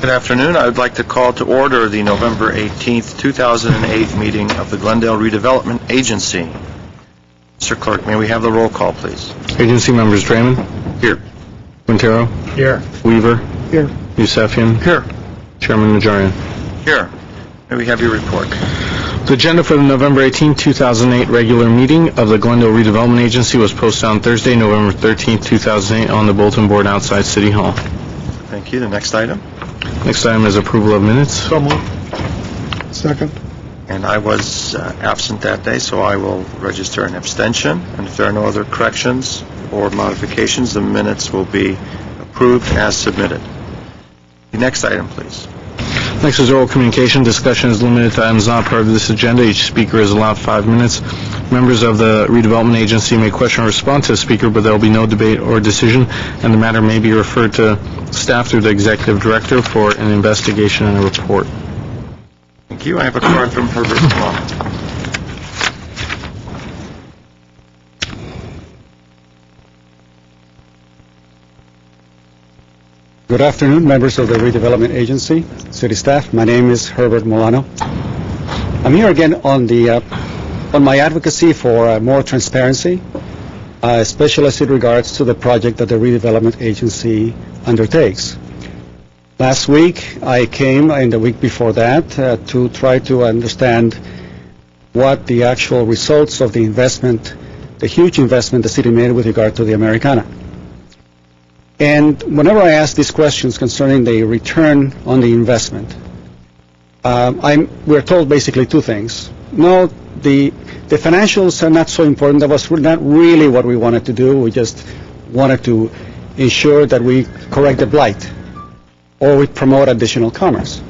Good afternoon. I would like to call to order the November 18th, 2008 meeting of the Glendale Redevelopment Agency. Mr. Clerk, may we have the roll call, please? Agency members: Draymond. Here. Quintero. Here. Weaver. Here. Yusefian. Here. Chairman Najarian. Here. May we have your report? The agenda for the November 18, 2008 regular meeting of the Glendale Redevelopment Agency was posted on Thursday, November 13, 2008 on the bulletin board outside City Hall. Thank you. The next item? Next item is approval of minutes. So moved. Second. And I was absent that day, so I will register an abstention. And if there are no other corrections or modifications, the minutes will be approved as submitted. The next item, please. Next is oral communication. Discussion is limited to items not part of this agenda. Each speaker is allowed 5 minutes. Members of the redevelopment agency may question or respond to the speaker, but there will be no debate or decision, and the matter may be referred to staff through the executive director for an investigation and a report. Thank you. I have a card from Herbert Long. Good afternoon, members of the Redevelopment Agency, city staff. My name is Herbert Molano. I'm here again on my advocacy for more transparency, especially as it regards to the project that the Redevelopment Agency undertakes. Last week, I came, and the week before that, to try to understand what the actual results of the investment, the huge investment the city made with regard to the Americana. And whenever I ask these questions concerning the return on the investment, we're told basically two things. No, the financials are not so important. That was not really what we wanted to do. We just wanted to ensure that we correct the blight or we promote additional commerce.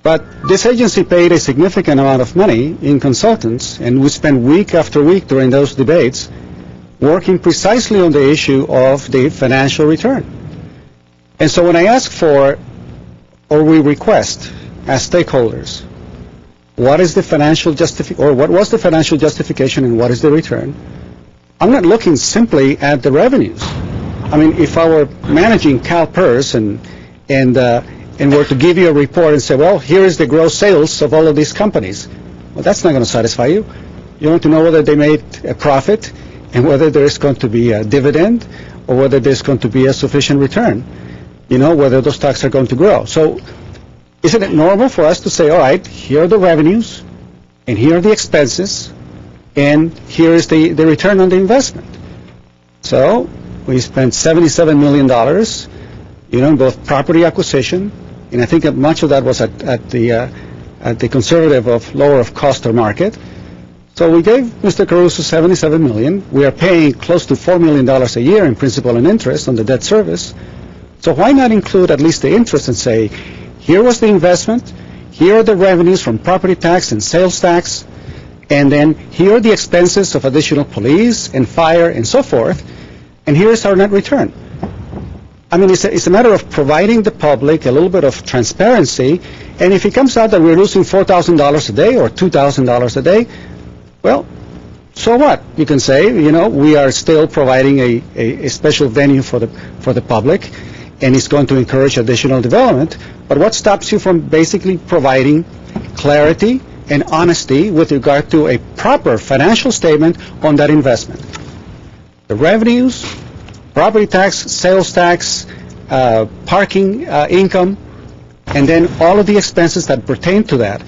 But this agency paid a significant amount of money in consultants, and we spent week after week during those debates working precisely on the issue of the financial return. And so when I ask for, or we request as stakeholders, what is the financial what was the financial justification and what is the return, I'm not looking simply at the revenues. I mean, if I were managing CalPERS and were to give you a report and say, well, here is the gross sales of all of these companies, well, that's not going to satisfy you. You want to know whether they made a profit, and whether there's going to be a dividend or whether there's going to be a sufficient return, whether those stocks are going to grow. So isn't it normal for us to say, all right, here are the revenues, and here are the expenses, and here is the return on the investment? So we spent $77 million, in both property acquisition, and I think that much of that was at the conservative of lower of cost or market. So we gave Mr. Caruso $77 million. We are paying close to $4 million a year in principal and interest on the debt service. So why not include at least the interest and say, here was the investment, here are the revenues from property tax and sales tax, and then here are the expenses of additional police and fire and so forth, and here is our net return. I mean, it's a matter of providing the public a little bit of transparency, and if it comes out that we're losing $4,000 a day or $2,000 a day, well, so what? You can say, we are still providing a special venue for the public, and it's going to encourage additional development. But what stops you from basically providing clarity and honesty with regard to a proper financial statement on that investment? The revenues, property tax, sales tax, parking income, and then all of the expenses that pertain to that.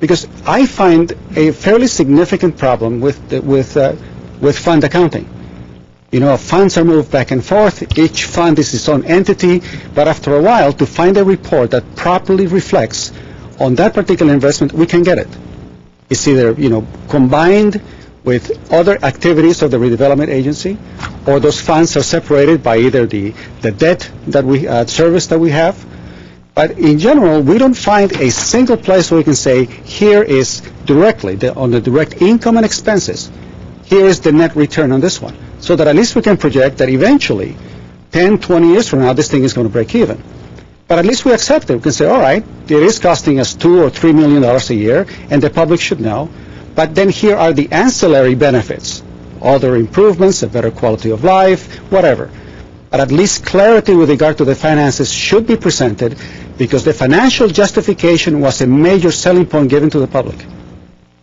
Because I find a fairly significant problem with fund accounting. Funds are moved back and forth. Each fund is its own entity. But after a while, to find a report that properly reflects on that particular investment, we can get it. It's either, combined with other activities of the redevelopment agency, or those funds are separated by either the debt that service that we have. But in general, we don't find a single place where we can say, here is directly, on the direct income and expenses, here is the net return on this one. So that at least we can project that eventually, 10, 20 years from now, this thing is going to break even. But at least we accept it. We can say, all right, it is costing us $2 or $3 million a year, and the public should know. But then here are the ancillary benefits, other improvements, a better quality of life, whatever. but at least clarity with regard to the finances should be presented, because the financial justification was a major selling point given to the public.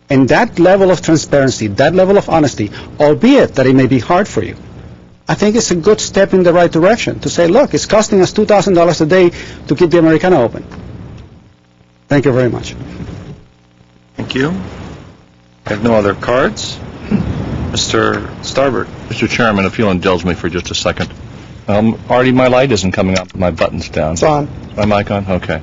And that level of transparency, that level of honesty, albeit that it may be hard for you, I think it's a good step in the right direction to say, look, it's costing us $2,000 a day to keep the Americana open. Thank you very much. Thank you. I have no other cards. Mr. Starbird. Mr. Chairman, if you'll indulge me for just a second. Artie, my light isn't coming up. My button's down. It's on. My mic on? Okay.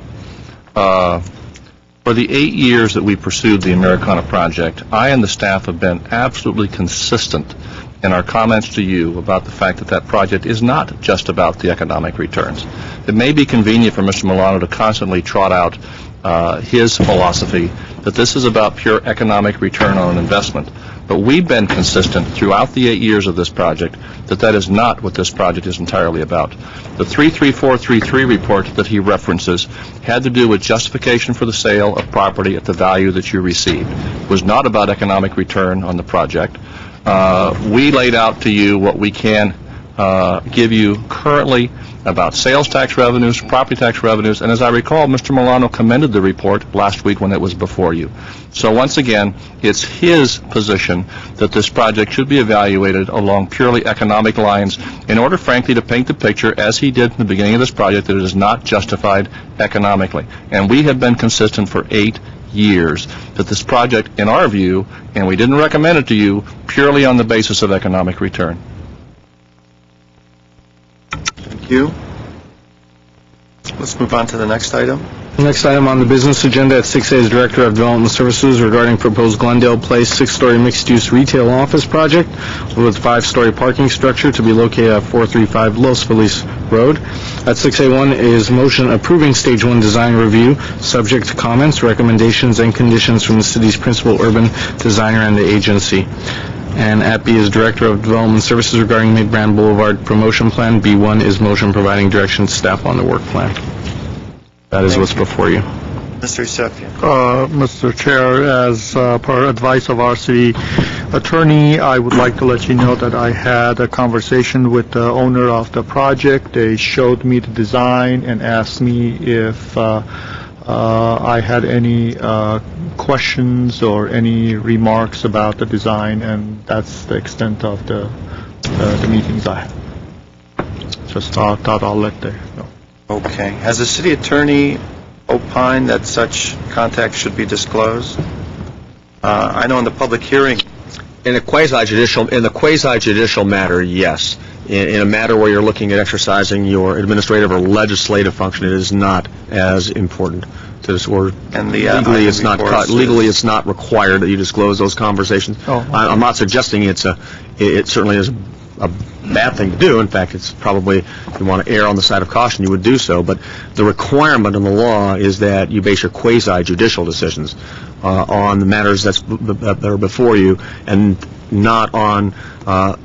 For the 8 years that we pursued the Americana project, I and the staff have been absolutely consistent in our comments to you about the fact that that project is not just about the economic returns. It may be convenient for Mr. Milano to constantly trot out his philosophy that this is about pure economic return on an investment. But we've been consistent throughout the 8 years of this project that that is not what this project is entirely about. The 33433 report that he references had to do with justification for the sale of property at the value that you received. It was not about economic return on the project. We laid out to you what we can give you currently about sales tax revenues, property tax revenues, and as I recall, Mr. Milano commended the report last week when it was before you. So once again, it's his position that this project should be evaluated along purely economic lines in order, frankly, to paint the picture, as he did in the beginning of this project, that it is not justified economically. And we have been consistent for 8 years that this project, in our view, and we didn't recommend it to you, purely on the basis of economic return. Thank you. Let's move on to the next item. The next item on the business agenda at 6A is Director of Development Services regarding proposed Glendale Place 6-story mixed-use retail office project with 5-story parking structure to be located at 435 Los Feliz Road. At 6A1 is motion approving Stage 1 design review, subject to comments, recommendations, and conditions from the city's principal urban designer and the agency. And at B is Director of Development Services regarding Mid-Brand Boulevard promotion plan. B1 is motion providing direction to staff on the work plan. That is what's before you. Mr. Yusefian. Mr. Chair, as per advice of our city attorney, I would like to let you know that I had a conversation with the owner of the project. They showed me the design and asked me if I had any questions or any remarks about the design, and that's the extent of the meetings I had. Just thought I'll let them know. Okay. Has the city attorney opined that such contact should be disclosed? I know in the public hearing. In the quasi-judicial matter, yes. In a matter where you're looking at exercising your administrative or legislative function, it is not as important to this. And the legally, it's not required that you disclose those conversations. Oh. I'm not suggesting it certainly is a bad thing to do. In fact, it's probably, if you want to err on the side of caution, you would do so. But the requirement in the law is that you base your quasi-judicial decisions on the matters that are before you, and not on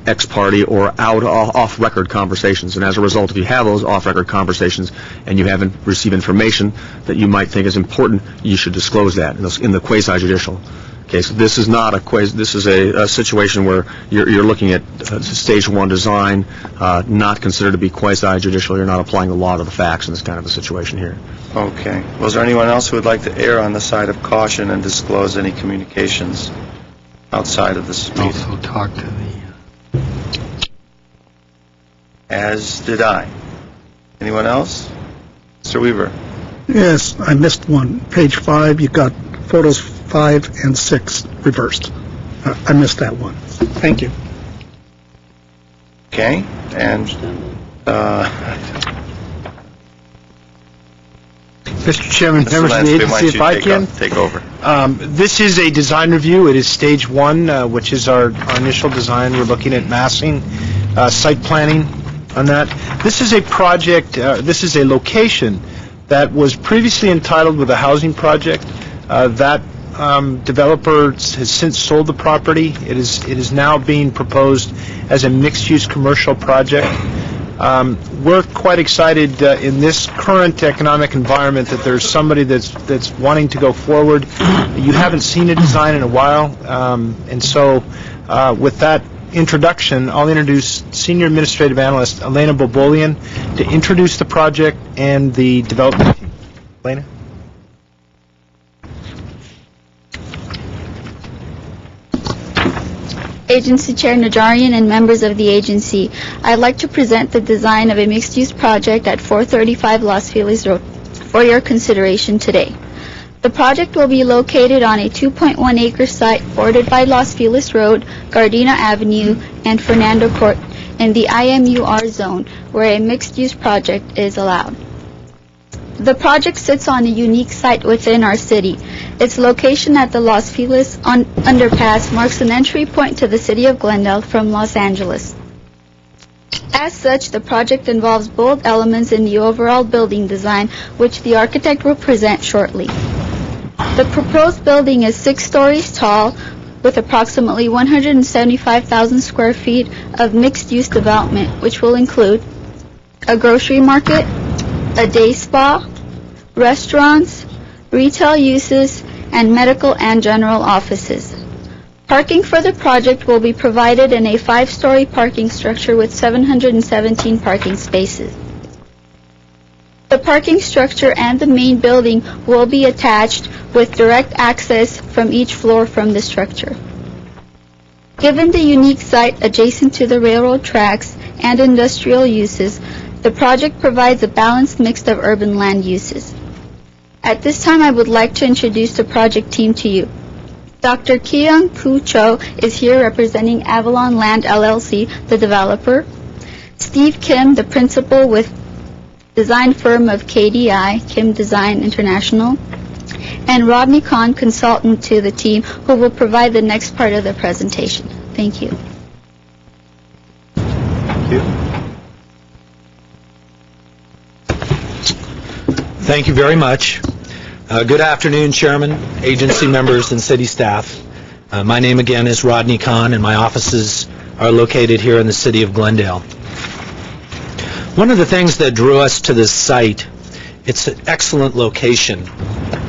ex parte or off-record conversations. And as a result, if you have those off-record conversations and you haven't received information that you might think is important, you should disclose that in the quasi-judicial case. This is not this is a situation where you're looking at Stage 1 design, not considered to be quasi-judicial. You're not applying the law to the facts in this kind of a situation here. Okay. Was there anyone else who would like to err on the side of caution and disclose any communications outside of this meeting? Also talk to the... As did I. Anyone else? Mr. Weaver. Yes, I missed one. Page 5, you got photos 5 and 6 reversed. I missed that one. Thank you. Okay. And Mr. Chairman, Mr. members of the Lansby, why agency, if I don't you can. take over. This is a design review. It is Stage 1, which is our initial design. We're looking at massing, site planning on that. This is a project, this is a location that was previously entitled with a housing project. That developer has since sold the property. It is now being proposed as a mixed-use commercial project. We're quite excited in this current economic environment that there's somebody that's wanting to go forward. You haven't seen a design in a while, and so with that introduction, I'll introduce Senior Administrative Analyst Elena Bobolian to introduce the project and the development team. Elena? Agency Chair Najarian and members of the agency, I'd like to present the design of a mixed-use project at 435 Los Feliz Road for your consideration today. The project will be located on a 2.1-acre site bordered by Los Feliz Road, Gardena Avenue, and Fernando Court in the IMUR zone, where a mixed-use project is allowed. The project sits on a unique site within our city. Its location at the Los Feliz underpass marks an entry point to the city of Glendale from Los Angeles. As such, the project involves bold elements in the overall building design, which the architect will present shortly. The proposed building is 6 stories tall, with approximately 175,000 square feet of mixed-use development, which will include a grocery market, a day spa, restaurants, retail uses, and medical and general offices. Parking for the project will be provided in a 5-story parking structure with 717 parking spaces. The parking structure and the main building will be attached with direct access from each floor from the structure. Given the unique site adjacent to the railroad tracks and industrial uses, the project provides a balanced mix of urban land uses. At this time, I would like to introduce the project team to you. Dr. Kyung Koo Cho is here representing Avalon Land LLC, the developer. Steve Kim, the principal with design firm of KDI, Kim Design International. And Rodney Kahn, consultant to the team, who will provide the next part of the presentation. Thank you. Thank you. Thank you very much. Good afternoon, Chairman, agency members, and city staff. My name again is Rodney Kahn, and my offices are located here in the city of Glendale. One of the things that drew us to this site, it's an excellent location.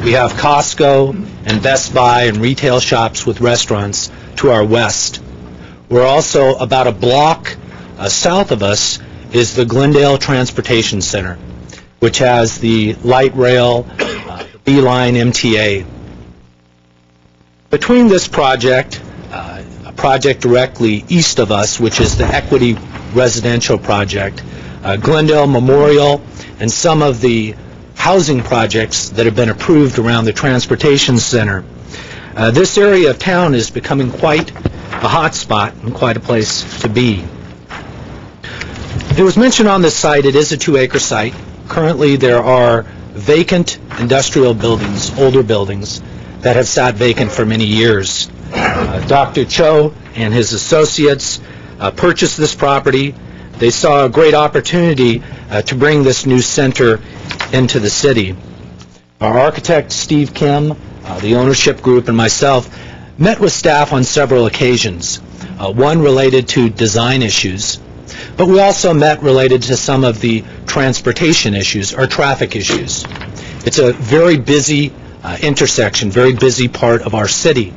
We have Costco and Best Buy and retail shops with restaurants to our west. We're also about a block south of us is the Glendale Transportation Center, which has the light rail, the B-Line MTA. Between this project, a project directly east of us, which is the Equity Residential Project, Glendale Memorial, and some of the housing projects that have been approved around the Transportation Center, this area of town is becoming quite a hot spot and quite a place to be. It was mentioned on this site, it is a 2-acre site. Currently, there are vacant industrial buildings, older buildings, that have sat vacant for many years. Dr. Cho and his associates purchased this property. They saw a great opportunity to bring this new center into the city. Our architect, Steve Kim, the ownership group, and myself met with staff on several occasions, one related to design issues, but we also met related to some of the transportation issues or traffic issues. It's a very busy intersection, very busy part of our city.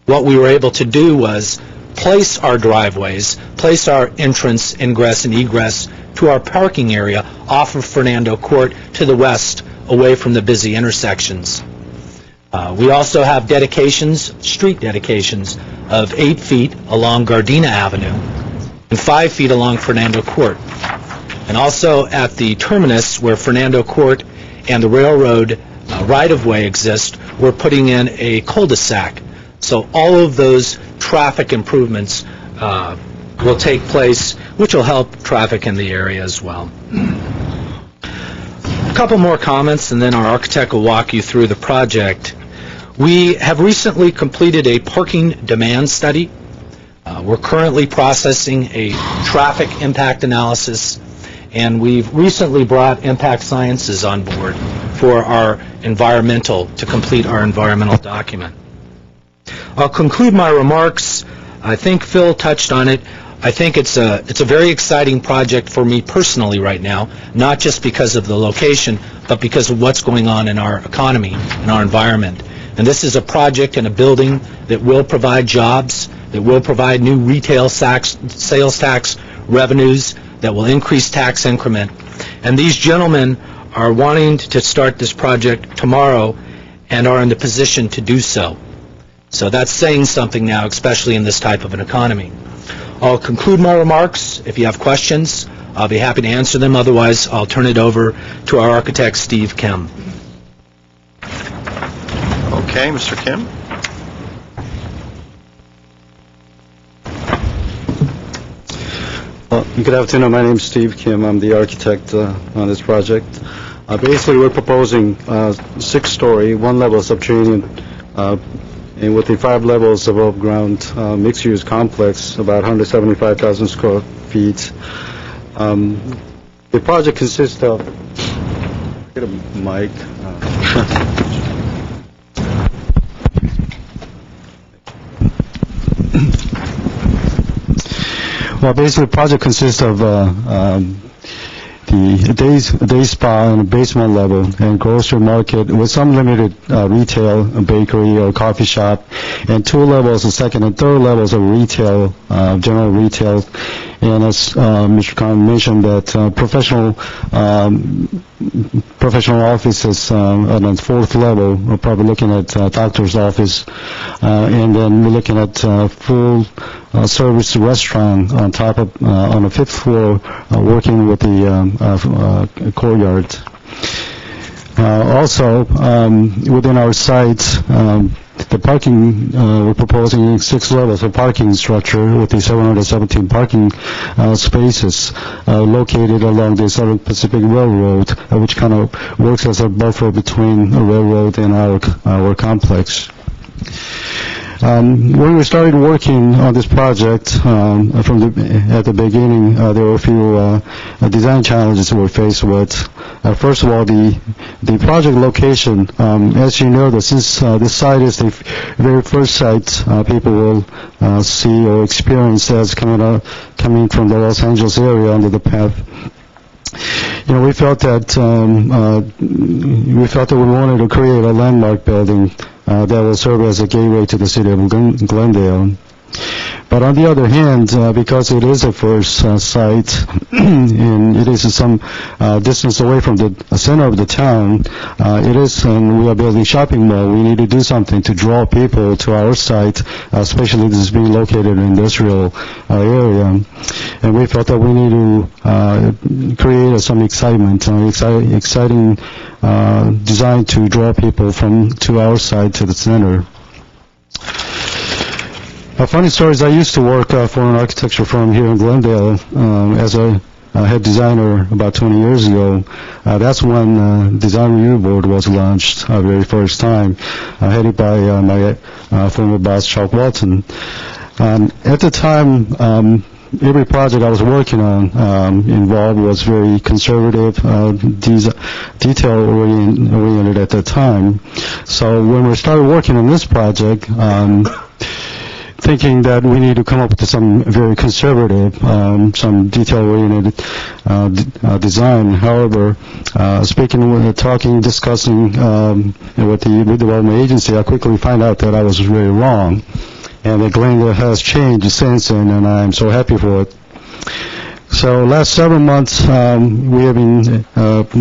What we were able to do was place our driveways, place our entrance, ingress, and egress to our parking area off of Fernando Court to the west, away from the busy intersections. We also have dedications, street dedications, of 8 feet along Gardena Avenue and 5 feet along Fernando Court. And also at the terminus where Fernando Court and the railroad right-of-way exist, we're putting in a cul-de-sac. So all of those traffic improvements will take place, which will help traffic in the area as well. A couple more comments, and then our architect will walk you through the project. We have recently completed a parking demand study. We're currently processing a traffic impact analysis, and we've recently brought Impact Sciences on board for our environmental, to complete our environmental document. I'll conclude my remarks. I think Phil touched on it. I think it's a very exciting project for me personally right now, not just because of the location, but because of what's going on in our economy and our environment. And this is a project and a building that will provide jobs that will provide new retail sales tax revenues that will increase tax increment. And these gentlemen are wanting to start this project tomorrow and are in the position to do so. So that's saying something now, especially in this type of an economy. I'll conclude my remarks. If you have questions, I'll be happy to answer them. Otherwise, I'll turn it over to our architect, Steve Kim. Okay, Mr. Kim? Good afternoon. My name is Steve Kim. I'm the architect on this project. Basically, we're proposing 6-story, one-level subterranean, and with the 5 levels above ground mixed-use complex, about 175,000 square feet. The project consists of, get a mic. Well, basically, the project consists of the day spa on a basement level and grocery market with some limited retail, a bakery or coffee shop, and 2 levels, the second and third levels of retail, general retail. And as Mr. Khan mentioned, that professional offices on the 4th level. We're probably looking at doctor's office, and then we're looking at full service restaurant on top of on the 5th floor, working with the courtyard. Also, within our site, the parking, we're proposing 6 levels of parking structure with the 717 parking spaces located along the Southern Pacific Railroad, which kind of works as a buffer between the railroad and our complex. When we started working on this project, at the beginning, there were a few design challenges we were faced with. First of all, the project location. As you know, since this site is the very first site people will see or experience as coming from the Los Angeles area under the path. You know, we felt that we wanted to create a landmark building that will serve as a gateway to the city of Glendale. But on the other hand, because it is a first site and it is some distance away from the center of the town, and we are building shopping mall, we need to do something to draw people to our site, especially this is being located in an industrial area. And we felt that we need to create some excitement, exciting design to draw people to our site to the center. A funny story is I used to work for an architecture firm here in Glendale as a head designer about 20 years ago. That's when Design Review Board was launched very first time, headed by my former boss, Chuck Walton. At the time, every project I was working on involved was very conservative, detail-oriented at the time. So when we started working on this project, thinking that we need to come up with some very conservative, some detail-oriented design. However, discussing with the redevelopment agency, I quickly found out that I was very wrong, and that Glendale has changed since then, and I'm so happy for it. So last several months, we have been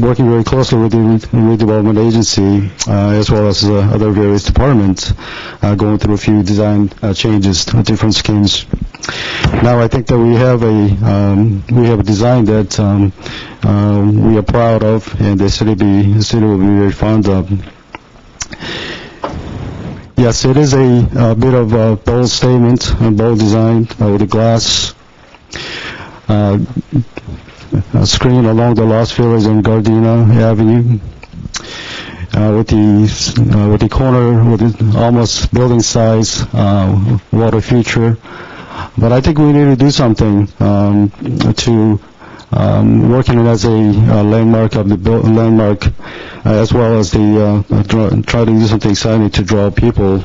working very closely with the redevelopment agency, as well as other various departments, going through a few design changes, different schemes. Now I think that we have a design that we are proud of, and the city will be very fond of. Yes, it is a bit of a bold statement, a bold design with the glass screen along the Los Feliz and Gardena Avenue, with the corner with almost building size water feature. But I think we need to do something to working it as a landmark of the landmark, as well as the try to do something exciting to draw people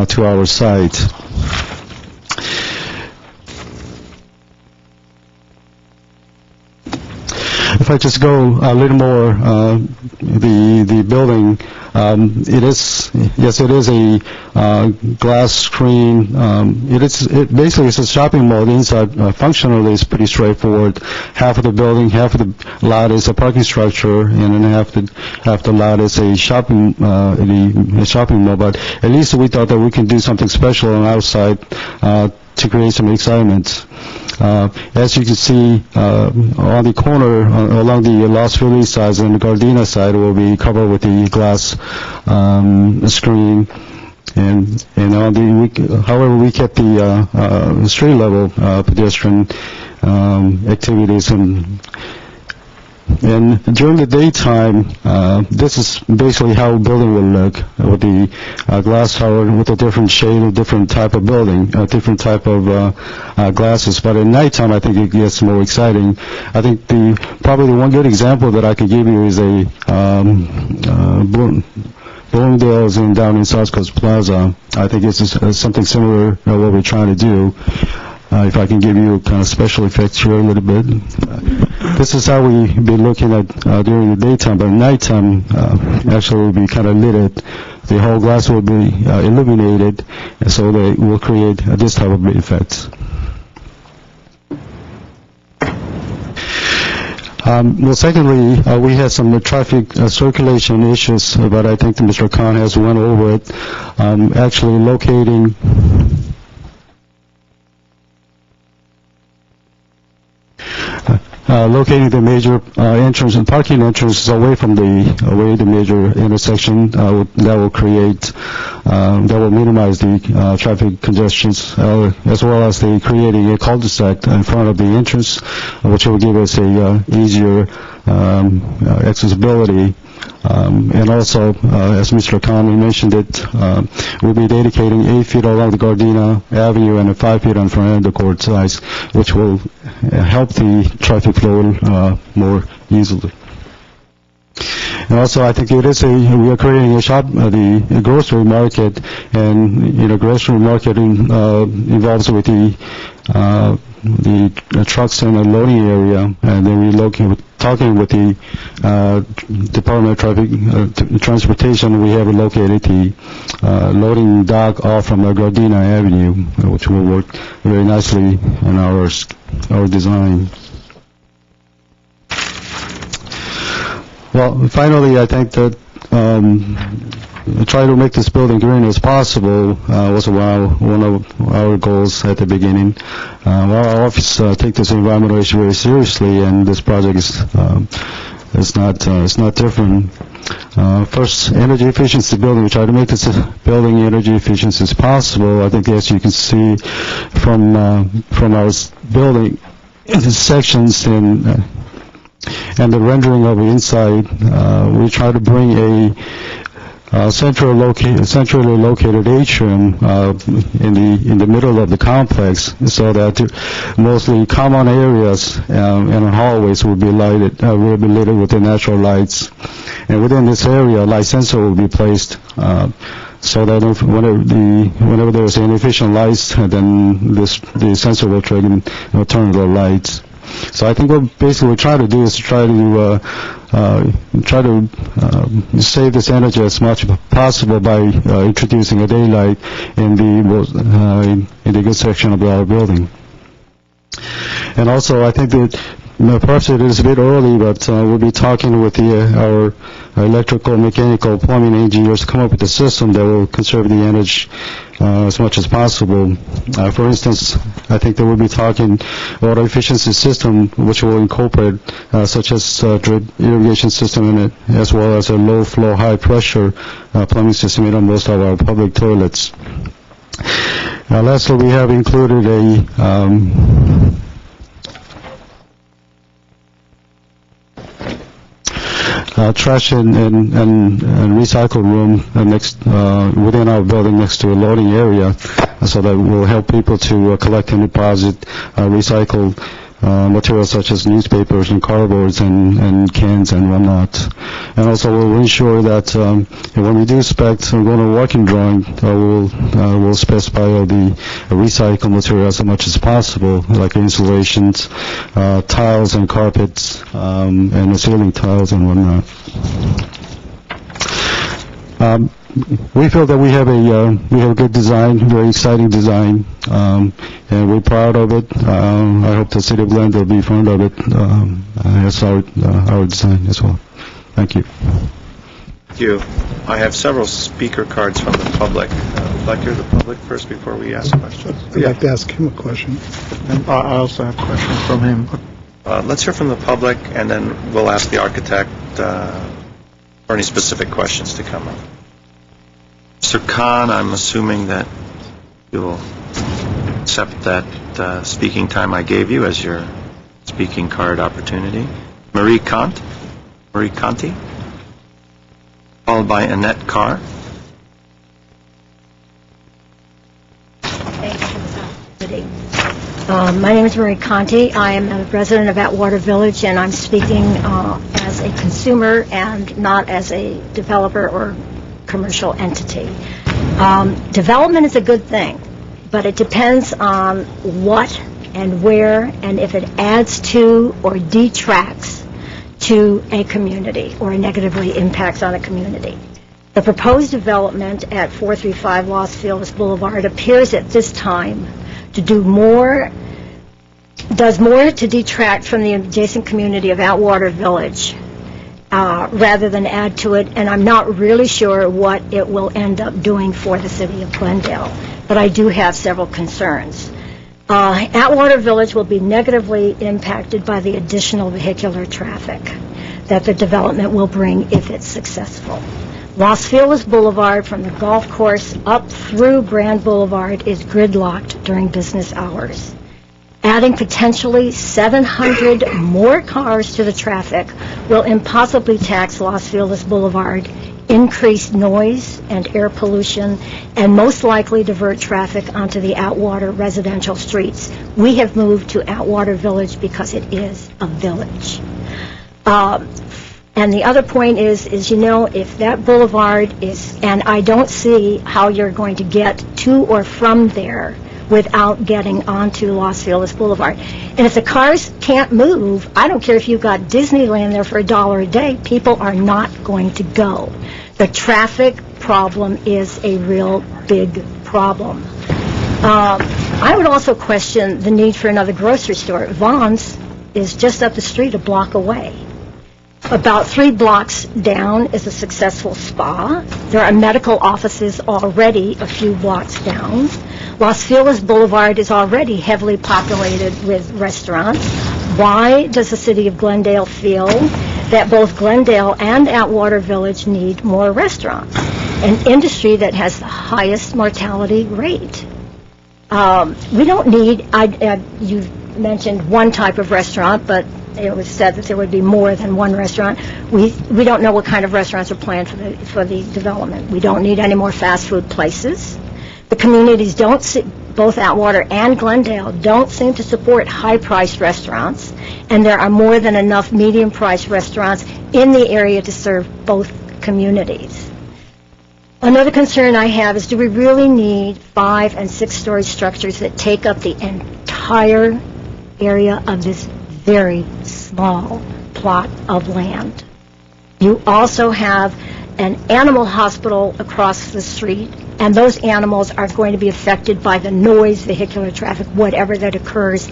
to our site. if I just go a little more, the building, it is a glass screen. Basically it's a shopping mall. The inside functionally is pretty straightforward. Half of the building, half of the lot is a parking structure, and then half the lot is a shopping mall. But at least we thought that we can do something special on the outside to create some excitement. As you can see, on the corner, along the Los Feliz side and the Gardena side will be covered with the glass screen. And on however, we kept the street level pedestrian activities, and during the daytime, this is basically how a building will look, with the glass tower with a different shade, a different type of building, a different type of glasses. But at nighttime, I think it gets more exciting. I think probably the one good example that I could give you is a Bloomingdale's down in South Coast Plaza. I think it's something similar to what we're trying to do. If I can give you kind of special effects here a little bit. This is how we be looking at during the daytime, but at nighttime, actually will be kind of lit. The whole glass will be illuminated, and so they will create this type of effects. Well, secondly, we had some traffic circulation issues, but I think that Mr. Khan has went over it. Actually locating the major entrance and parking entrances away from the major intersection, that will minimize the traffic congestions, as well as creating a cul-de-sac in front of the entrance, which will give us a easier accessibility. And also, as Mr. Conley mentioned it, we'll be dedicating 8 feet along the Gardena Avenue and 5 feet on front of the court sides, which will help the traffic flow more easily. And also, I think we are creating the grocery market, and grocery market involves with the trucks in the loading area, and then we're talking with the Department of Transportation. We have located the loading dock off from Gardena Avenue, which will work very nicely on our design. Well, finally, I think that try to make this building green as possible was one of our goals at the beginning. Our office takes this environmental issue very seriously, and this project is not different. First, energy efficiency building. We try to make this building energy efficient as possible. I think, as you can see from our building sections and the rendering of the inside, we try to bring a centrally located atrium in the middle of the complex, so that mostly common areas and hallways will be lit with the natural lights. And within this area, a light sensor will be placed, so that whenever there's inefficient lights, then the sensor will trigger and turn the lights. So I think what basically we try to do is try to save this energy as much as possible by introducing a daylight in the good section of our building. And also, I think that perhaps it is a bit early, but we'll be talking with our electrical, mechanical, plumbing engineers to come up with a system that will conserve the energy as much as possible. For instance, I think that we'll be talking water efficiency system, which will incorporate such as drip irrigation system in it, as well as a low flow, high pressure plumbing system in most of our public toilets. Lastly, we have included a trash and recycle room within our building next to a loading area, so that will help people to collect and deposit recycled materials such as newspapers and cardboards and cans and whatnot. And also we'll ensure that when we do spec, when we're working drawing, we'll specify all the recycled materials as much as possible, like insulations, tiles and carpets, and ceiling tiles and whatnot. We feel that we have a good design, very exciting design, and we're proud of it. I hope the city of Glendale will be fond of it. That's our design as well. Thank you. Thank you. I have several speaker cards from the public. Would like to hear the public first before we ask questions. I'd like to ask him a question. And I also have questions from him. Let's hear from the public, and then we'll ask the architect for any specific questions to come up. Mr. Khan, I'm assuming that you'll accept that speaking time I gave you as your speaking card opportunity. Marie Conti, followed by Annette Carr. Thank you for this opportunity. My name is Marie Conti. I am a resident of Atwater Village, and I'm speaking as a consumer and not as a developer or commercial entity. Development is a good thing, but it depends on what and where and if it adds to or detracts to a community or negatively impacts on a community. The proposed development at 435 Los Feliz Boulevard appears at this time to does more to detract from the adjacent community of Atwater Village rather than add to it, and I'm not really sure what it will end up doing for the city of Glendale, but I do have several concerns. Atwater Village will be negatively impacted by the additional vehicular traffic that the development will bring if it's successful. Los Feliz Boulevard from the golf course up through Grand Boulevard is gridlocked during business hours. Adding potentially 700 more cars to the traffic will impossibly tax Los Feliz Boulevard, increase noise and air pollution, and most likely divert traffic onto the Atwater residential streets. We have moved to Atwater Village because it is a village. And the other point is, you know, if that boulevard is, and I don't see how you're going to get to or from there without getting onto Los Feliz Boulevard. And if the cars can't move, I don't care if you've got Disneyland there for $1 a day, people are not going to go. The traffic problem is a real big problem. I would also question the need for another grocery store. Vaughn's is just up the street a block away. About 3 blocks down is a successful spa. There are medical offices already a few blocks down. Los Feliz Boulevard is already heavily populated with restaurants. Why does the city of Glendale feel that both Glendale and Atwater Village need more restaurants? An industry that has the highest mortality rate. We don't need, you mentioned one type of restaurant, but it was said that there would be more than one restaurant. We don't know what kind of restaurants are planned for the development. We don't need any more fast food places. The communities both Atwater and Glendale don't seem to support high-priced restaurants, and there are more than enough medium-priced restaurants in the area to serve both communities. Another concern I have is, do we really need 5- and 6-story structures that take up the entire area of this very small plot of land? You also have an animal hospital across the street, and those animals are going to be affected by the noise, vehicular traffic, whatever that occurs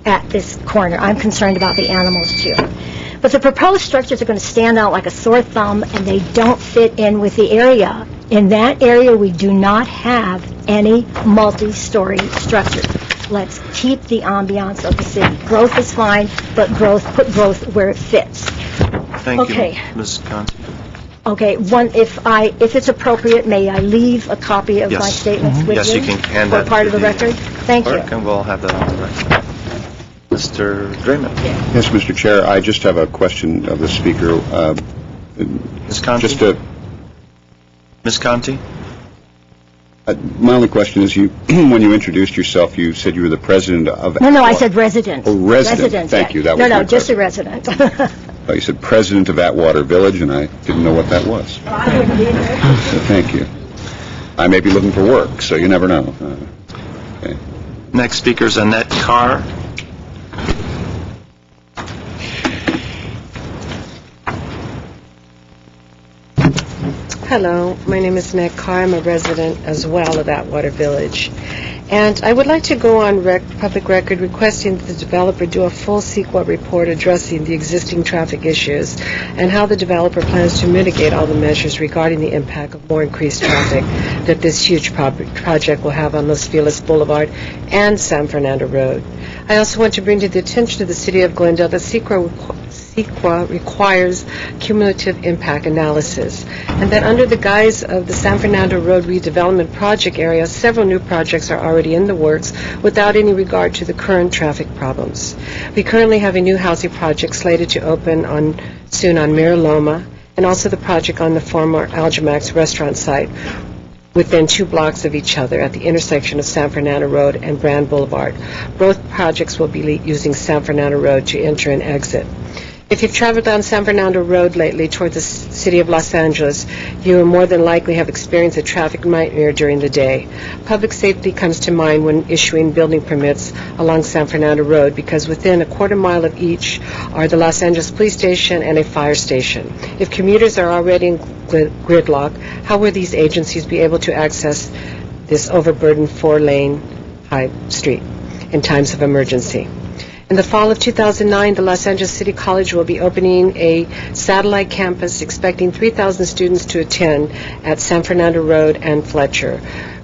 at this corner. I'm concerned about the animals too. But the proposed structures are going to stand out like a sore thumb, and they don't fit in with the area. In that area, we do not have any multi-story structures. Let's keep the ambiance of the city. Growth is fine, but put growth where it fits. Thank you, Ms. Conti. Okay, if it's appropriate, may I leave a copy of my statements with you? Yes, you can hand that for part of the record. Thank you. And we'll have that on the record. Mr. Draymond. Yes, Mr. Chair, I just have a question of the speaker. Ms. Conti? Just to... Ms. Conti? My only question is, when you introduced yourself, you said you were the president of... No, I said resident. Oh, resident. Thank you. That was No, my just a question. resident. Oh, you said president of Atwater Village, and I didn't know what that was. I wouldn't either. So thank you. I may be looking for work, so you never know. Okay. Next speaker is Annette Carr. Hello, my name is Annette Carr. I'm a resident as well of Atwater Village. And I would like to go on public record requesting that the developer do a full CEQA report addressing the existing traffic issues and how the developer plans to mitigate all the measures regarding the impact of more increased traffic that this huge project will have on Los Feliz Boulevard and San Fernando Road. I also want to bring to the attention of the City of Glendale that CEQA requires cumulative impact analysis, and that under the guise of the San Fernando Road redevelopment project area, several new projects are already in the works without any regard to the current traffic problems. We currently have a new housing project slated to open soon on Mira Loma, and also the project on the former Algemax restaurant site within 2 blocks of each other at the intersection of San Fernando Road and Brand Boulevard. Both projects will be using San Fernando Road to enter and exit. If you've traveled down San Fernando Road lately toward the city of Los Angeles, you will more than likely have experienced a traffic nightmare during the day. Public safety comes to mind when issuing building permits along San Fernando Road, because within a quarter mile of each are the Los Angeles Police Station and a fire station. If commuters are already in gridlock, how will these agencies be able to access this overburdened 4-lane high street in times of emergency? In the fall of 2009, the Los Angeles City College will be opening a satellite campus expecting 3,000 students to attend at San Fernando Road and Fletcher,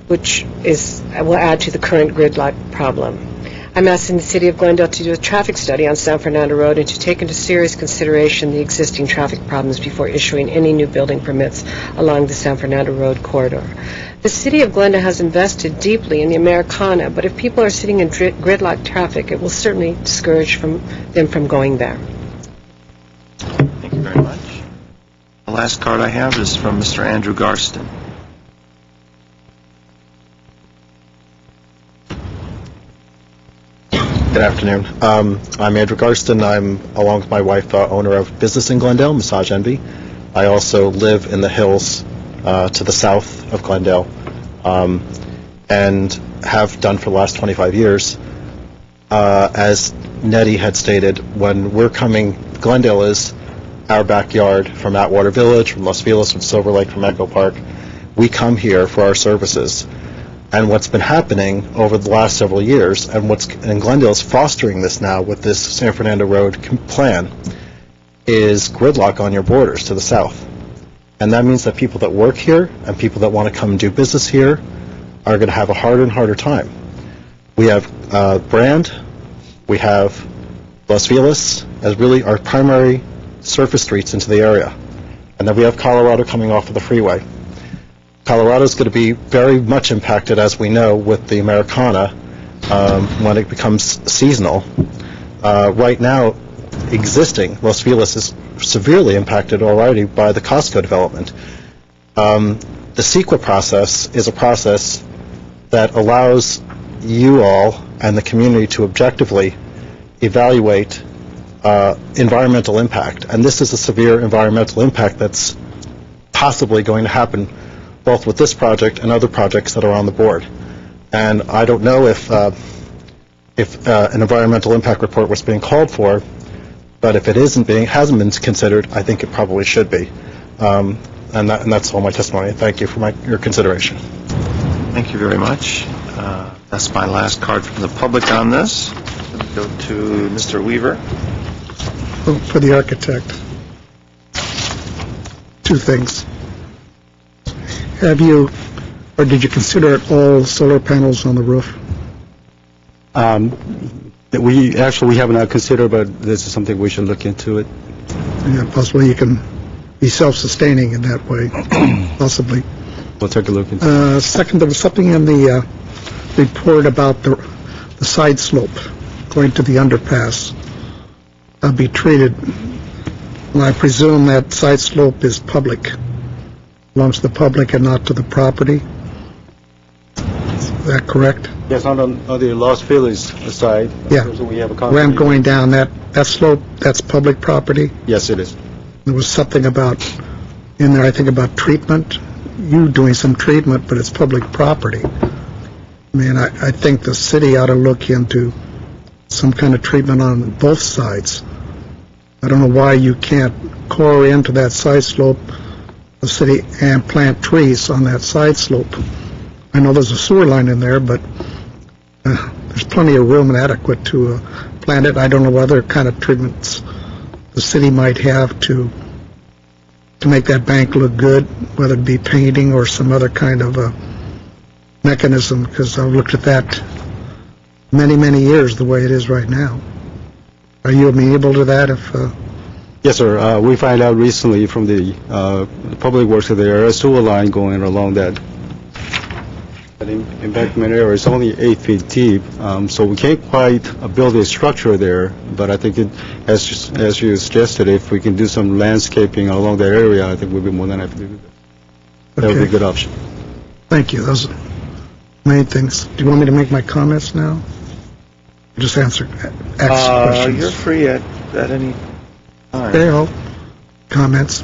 which will add to the current gridlock problem. I'm asking the City of Glendale to do a traffic study on San Fernando Road and to take into serious consideration the existing traffic problems before issuing any new building permits along the San Fernando Road corridor. The City of Glendale has invested deeply in the Americana, but if people are sitting in gridlock traffic, it will certainly discourage them from going there. Thank you very much. The last card I have is from Mr. Andrew Garston. Good afternoon. I'm Andrew Garston. I'm, along with my wife, owner of business in Glendale, Massage Envy. I also live in the hills to the south of Glendale, and have done for the last 25 years. As Nettie had stated, when we're coming, Glendale is our backyard from Atwater Village, from Los Feliz, from Silver Lake, from Echo Park. We come here for our services. And what's been happening over the last several years, and Glendale is fostering this now with this San Fernando Road plan, is gridlock on your borders to the south. And that means that people that work here and people that want to come and do business here are going to have a harder and harder time. We have Brand, we have Los Feliz as really our primary surface streets into the area. And then we have Colorado coming off of the freeway. Colorado is going to be very much impacted, as we know, with the Americana when it becomes seasonal. Right now, existing Los Feliz is severely impacted already by the Costco development. The CEQA process is a process that allows you all and the community to objectively evaluate environmental impact. And this is a severe environmental impact that's possibly going to happen both with this project and other projects that are on the board. And I don't know if an environmental impact report was being called for, but if it hasn't been considered, I think it probably should be. And that's all my testimony. Thank you for your consideration. Thank you very much. That's my last card from the public on this. Go to Mr. Weaver. For the architect, 2 things. Have you, or did you consider it all solar panels on the roof? We have not considered, but this is something we should look into it. Yeah, possibly you can be self-sustaining in that way, possibly. We'll take a look into it. Second, there was something in the report about the side slope going to the underpass be treated. And I presume that side slope is public, belongs to the public and not to the property. Is that correct? Yes, on the Los Feliz side. Yeah. We have a Where I'm going down, that slope, that's public property? Yes, it is. There was something about, in there, I think about treatment. You doing some treatment, but it's public property. I mean, I think the city ought to look into some kind of treatment on both sides. I don't know why you can't core into that side slope, the city, and plant trees on that side slope. I know there's a sewer line in there, but there's plenty of room and adequate to plant it. I don't know what other kind of treatments the city might have to make that bank look good, whether it be painting or some other kind of mechanism, because I've looked at that many, many years the way it is right now. Are you amenable to that? Yes, sir. We found out recently from the public works that there is a sewer line going along that embankment area. It's only 8 feet deep, so we can't quite build a structure there, but I think, as you suggested, if we can do some landscaping along that area, I think we'd be more than happy to do that. That would be a good option. Thank you. Those are the main things. Do you want me to make my comments now? Just answer questions. You're free at any time. Okay, comments.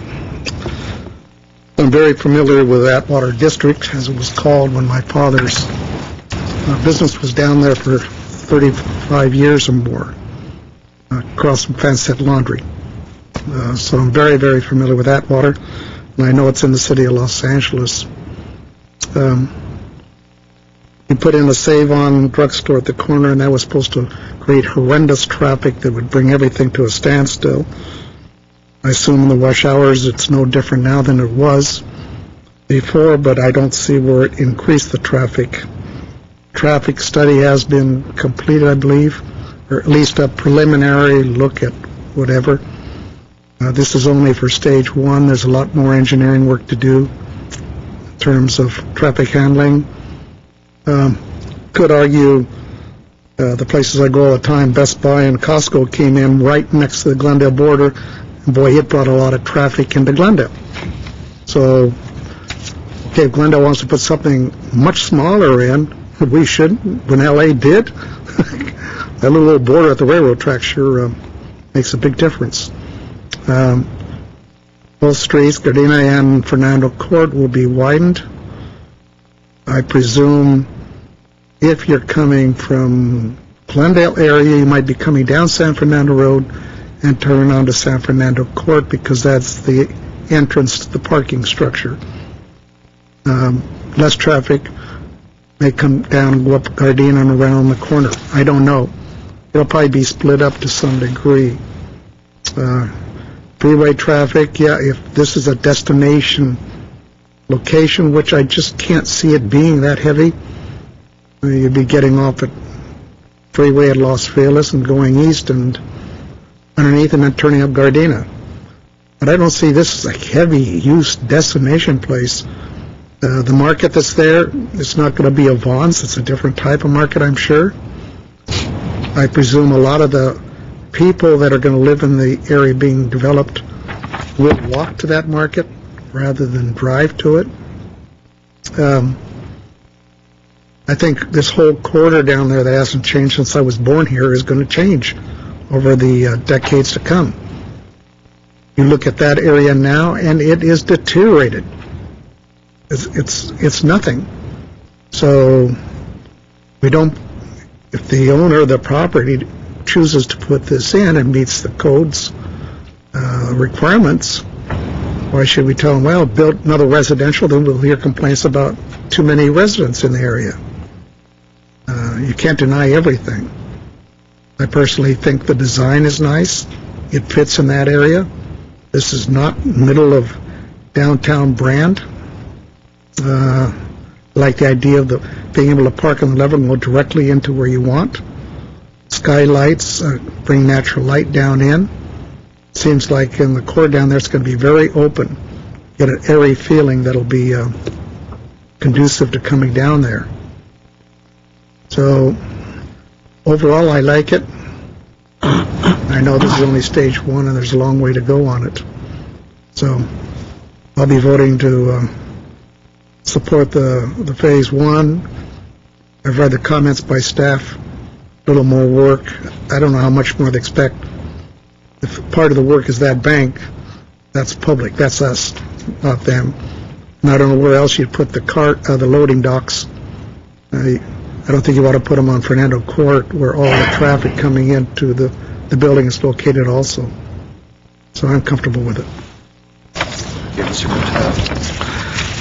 I'm very familiar with Atwater District, as it was called when my father's business was down there for 35 years or more, across from fence at Laundry. So I'm very, very familiar with Atwater, and I know it's in the city of Los Angeles. We put in a Save-On drugstore at the corner, and that was supposed to create horrendous traffic that would bring everything to a standstill. I assume in the rush hours it's no different now than it was before, but I don't see where it increased the traffic. Traffic study has been completed, I believe, or at least a preliminary look at whatever. This is only for stage one. There's a lot more engineering work to do in terms of traffic handling. Could argue the places I go all the time, Best Buy and Costco, came in right next to the Glendale border. Boy, it brought a lot of traffic into Glendale. So, okay, if Glendale wants to put something much smaller in, we shouldn't. When L.A. did, that little border at the railroad track sure makes a big difference. Both streets, Gardena and Fernando Court, will be widened. I presume if you're coming from Glendale area, you might be coming down San Fernando Road and turn onto San Fernando Court, because that's the entrance to the parking structure. Less traffic may come down and go up Gardena and around the corner. I don't know. It'll probably be split up to some degree. Freeway traffic, yeah, if this is a destination location, which I just can't see it being that heavy, you'd be getting off at freeway at Los Feliz and going east and underneath and then turning up Gardena. But I don't see this as a heavy-use destination place. The market that's there, it's not going to be a Vaughn's. It's a different type of market, I'm sure. I presume a lot of the people that are going to live in the area being developed will walk to that market rather than drive to it. I think this whole corridor down there that hasn't changed since I was born here is going to change over the decades to come. You look at that area now, and it is deteriorated. It's nothing. So we don't. If the owner of the property chooses to put this in and meets the code's requirements, why should we tell them, well, build another residential? Then we'll hear complaints about too many residents in the area. You can't deny everything. I personally think the design is nice. It fits in that area. This is not middle of downtown Brand. I like the idea of being able to park on the level and go directly into where you want. Skylights bring natural light down in. Seems like in the core down there it's going to be very open. Get an airy feeling that'll be conducive to coming down there. So overall, I like it. I know this is only stage one and there's a long way to go on it. So I'll be voting to support the phase one. I've read the comments by staff, a little more work. I don't know how much more they expect. If part of the work is that bank, that's public, that's us, not them. And I don't know where else you'd put the loading docks. I don't think you want to put them on Fernando Court, where all the traffic coming into the building is located also. So I'm comfortable with it.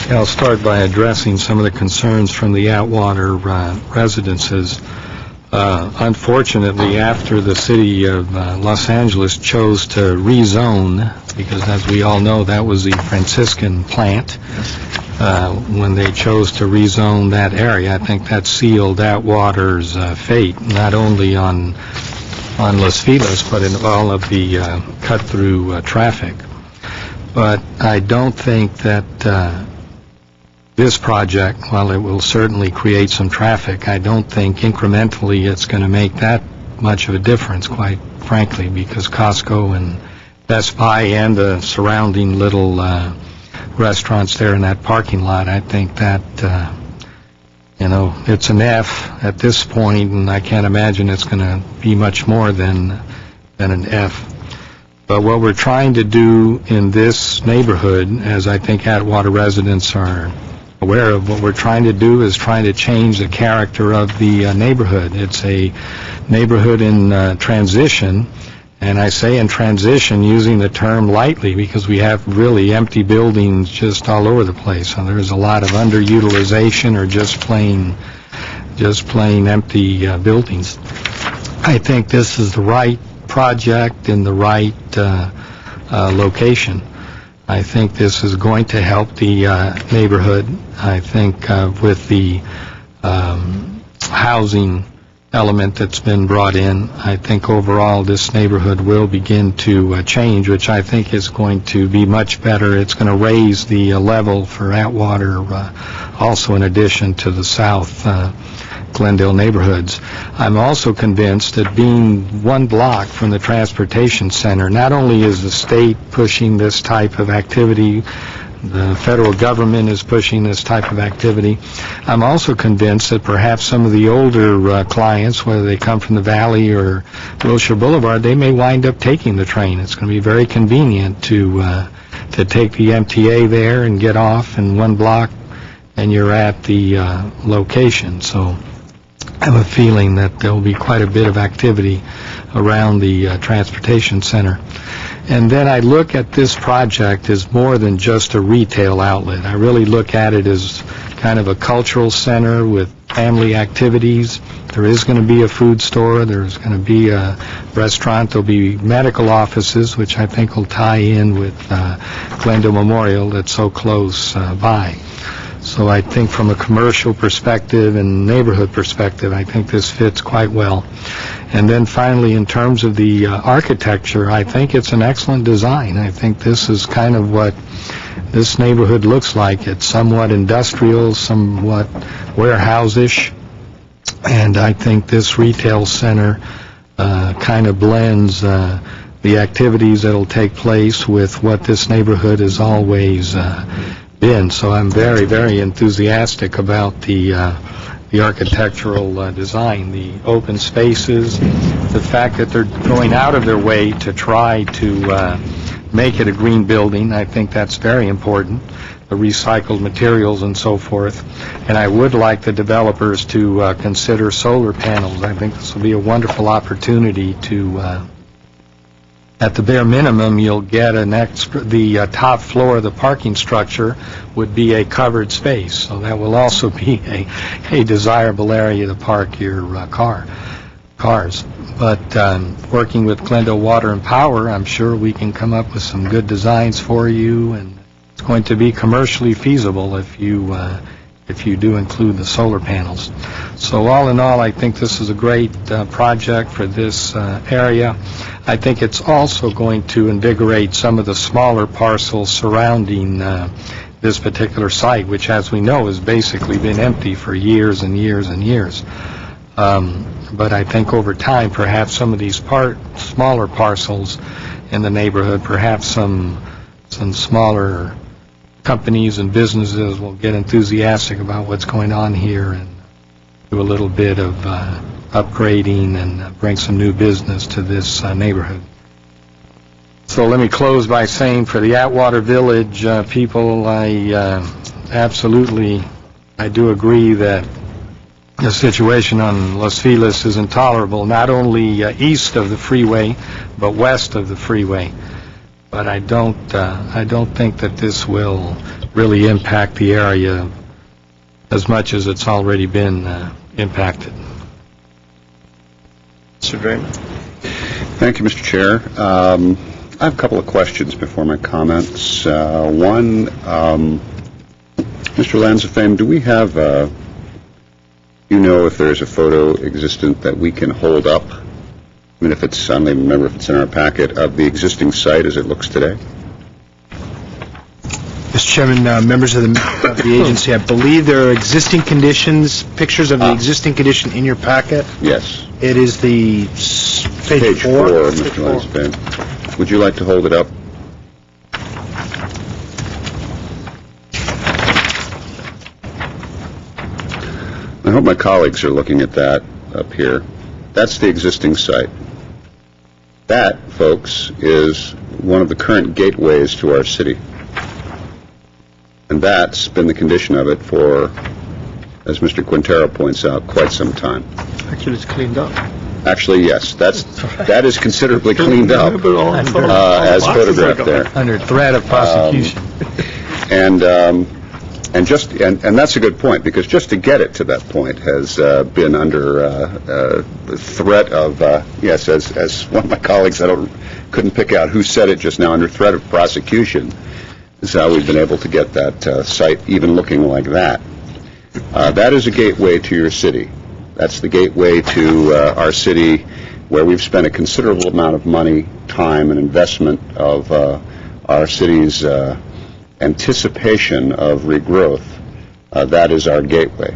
Yeah, I'll start by addressing some of the concerns from the Atwater residences. Unfortunately, after the city of Los Angeles chose to rezone, because as we all know, that was the Franciscan plant, when they chose to rezone that area, I think that sealed Atwater's fate, not only on Los Feliz, but in all of the cut-through traffic. But I don't think that this project, while it will certainly create some traffic, I don't think incrementally it's going to make that much of a difference, quite frankly, because Costco and Best Buy and the surrounding little restaurants there in that parking lot, I think that, it's an F at this point, and I can't imagine it's going to be much more than an F. But what we're trying to do in this neighborhood, as I think Atwater residents are aware of, what we're trying to do is trying to change the character of the neighborhood. It's a neighborhood in transition, and I say in transition using the term lightly because we have really empty buildings just all over the place. So there's a lot of underutilization or just plain empty buildings. I think this is the right project in the right location. I think this is going to help the neighborhood. I think with the housing element that's been brought in, I think overall this neighborhood will begin to change, which I think is going to be much better. It's going to raise the level for Atwater, also in addition to the South Glendale neighborhoods. I'm also convinced that being one block from the transportation center, not only is the state pushing this type of activity, the federal government is pushing this type of activity, I'm also convinced that perhaps some of the older clients, whether they come from the Valley or Wilshire Boulevard, they may wind up taking the train. It's going to be very convenient to take the MTA there and get off in one block, and you're at the location. So I have a feeling that there will be quite a bit of activity around the transportation center. And then I look at this project as more than just a retail outlet. I really look at it as kind of a cultural center with family activities. There is going to be a food store. There's going to be a restaurant. There'll be medical offices, which I think will tie in with Glendale Memorial that's so close by. So I think from a commercial perspective and neighborhood perspective, I think this fits quite well. And then finally, in terms of the architecture, I think it's an excellent design. I think this is kind of what this neighborhood looks like. It's somewhat industrial, somewhat warehouse-ish, and I think this retail center kind of blends the activities that will take place with what this neighborhood has always been. So I'm very, very enthusiastic about the architectural design, the open spaces, the fact that they're going out of their way to try to make it a green building. I think that's very important, the recycled materials and so forth. And I would like the developers to consider solar panels. I think this will be a wonderful opportunity to at the bare minimum, you'll get the top floor of the parking structure would be a covered space. So that will also be a desirable area to park your cars. But working with Glendale Water and Power, I'm sure we can come up with some good designs for you, and it's going to be commercially feasible if you do include the solar panels. So all in all, I think this is a great project for this area. I think it's also going to invigorate some of the smaller parcels surrounding this particular site, which, as we know, has basically been empty for years and years and years. But I think over time, perhaps some of these smaller parcels in the neighborhood, perhaps some smaller companies and businesses will get enthusiastic about what's going on here and do a little bit of upgrading and bring some new business to this neighborhood. So let me close by saying for the Atwater Village people, I do agree that the situation on Los Feliz is intolerable, not only east of the freeway, but west of the freeway. But I don't think that this will really impact the area as much as it's already been impacted. Mr. Draymond? Thank you, Mr. Chair. I have a couple of questions before my comments. One, Mr. Lanzafame, do we have, you know if there's a photo existent that we can hold up? I mean, if it's, I don't even remember if it's in our packet, of the existing site as it looks today? Mr. Chairman, members of the agency, I believe there are existing conditions, pictures of the existing condition in your packet. Yes. It is the page 4. Mr. Lanzafame. Would you like to hold it up? I hope my colleagues are looking at that up here. That's the existing site. That, folks, is one of the current gateways to our city. And that's been the condition of it for, as Mr. Quintero points out, quite some time. Actually, it's cleaned up. Actually, yes, that is considerably cleaned up, as photographed there. Under threat of prosecution. And that's a good point, because just to get it to that point has been under threat of, yes, as one of my colleagues, couldn't pick out who said it just now, under threat of prosecution is how we've been able to get that site even looking like that. That is a gateway to your city. That's the gateway to our city, where we've spent a considerable amount of money, time, and investment of our city's anticipation of regrowth. That is our gateway.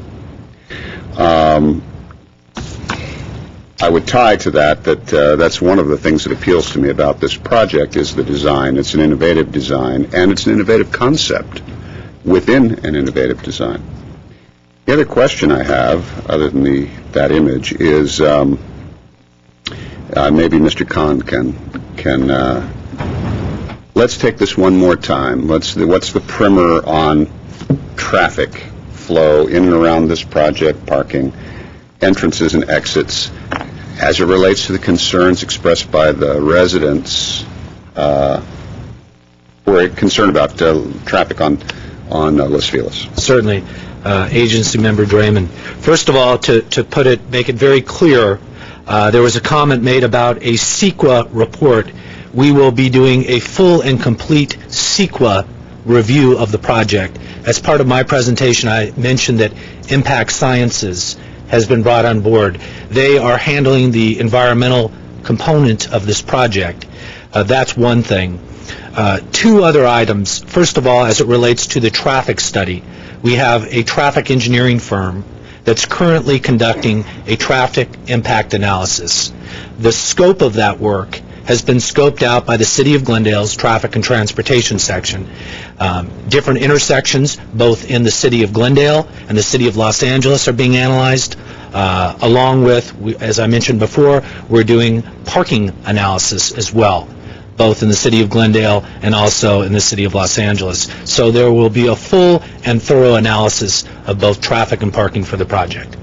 I would tie to that that's one of the things that appeals to me about this project is the design. It's an innovative design, and it's an innovative concept within an innovative design. The other question I have, other than that image, is maybe Mr. Khan can let's take this one more time. What's the primer on traffic flow in and around this project, parking, entrances and exits, as it relates to the concerns expressed by the residents who are concerned about traffic on Los Feliz? Certainly, Agency Member Draymond. First of all, to make it very clear, there was a comment made about a CEQA report. We will be doing a full and complete CEQA review of the project. As part of my presentation, I mentioned that Impact Sciences has been brought on board. They are handling the environmental component of this project. That's one thing. Two other items. First of all, as it relates to the traffic study, we have a traffic engineering firm that's currently conducting a traffic impact analysis. The scope of that work has been scoped out by the City of Glendale's Traffic and Transportation section. Different intersections, both in the City of Glendale and the City of Los Angeles, are being analyzed, along with, as I mentioned before, we're doing parking analysis as well, both in the City of Glendale and also in the City of Los Angeles. So there will be a full and thorough analysis of both traffic and parking for the project.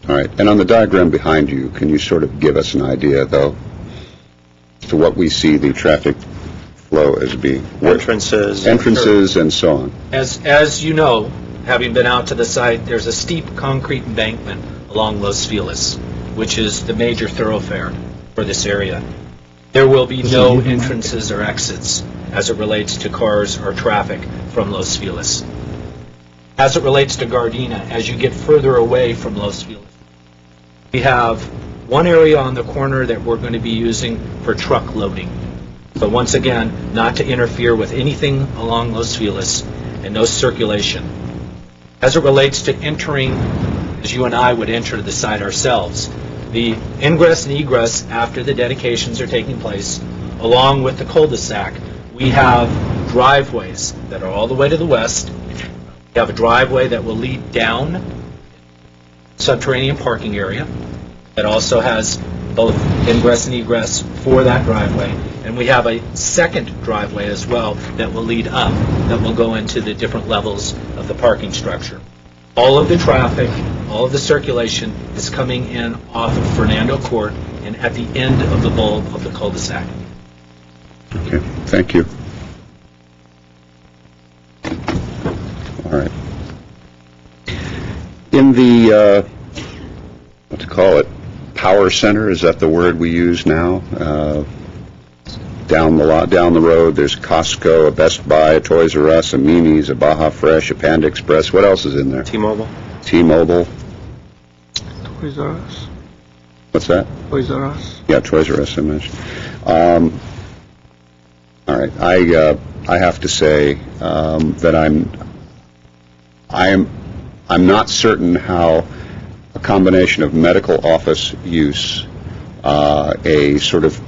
All right. And on the diagram behind you, can you sort of give us an idea, though, to what we see the traffic flow as being? Entrances and so on. As you know, having been out to the site, there's a steep concrete embankment along Los Feliz, which is the major thoroughfare for this area. There will be no entrances or exits as it relates to cars or traffic from Los Feliz. As it relates to Gardena, as you get further away from Los Feliz, we have one area on the corner that we're going to be using for truck loading. So once again, not to interfere with anything along Los Feliz and no circulation. As it relates to entering, as you and I would enter the site ourselves, the ingress and egress after the dedications are taking place, along with the cul-de-sac, we have driveways that are all the way to the west. We have a driveway that will lead down subterranean parking area that also has both ingress and egress for that driveway. And we have a second driveway as well that will lead up, that will go into the different levels of the parking structure. All of the traffic, all of the circulation is coming in off of Fernando Court and at the end of the bulb of the cul-de-sac. Okay, thank you. All right. In the, what to call it, power center, is that the word we use now? Down the road, there's Costco, a Best Buy, a Toys R Us, a Mimi's, a Baja Fresh, a Panda Express. What else is in there? T-Mobile. T-Mobile. Toys R Us. What's that? Toys R Us. Yeah, Toys R Us I mentioned. All right, I have to say that I'm not certain how a combination of medical office use, a sort of,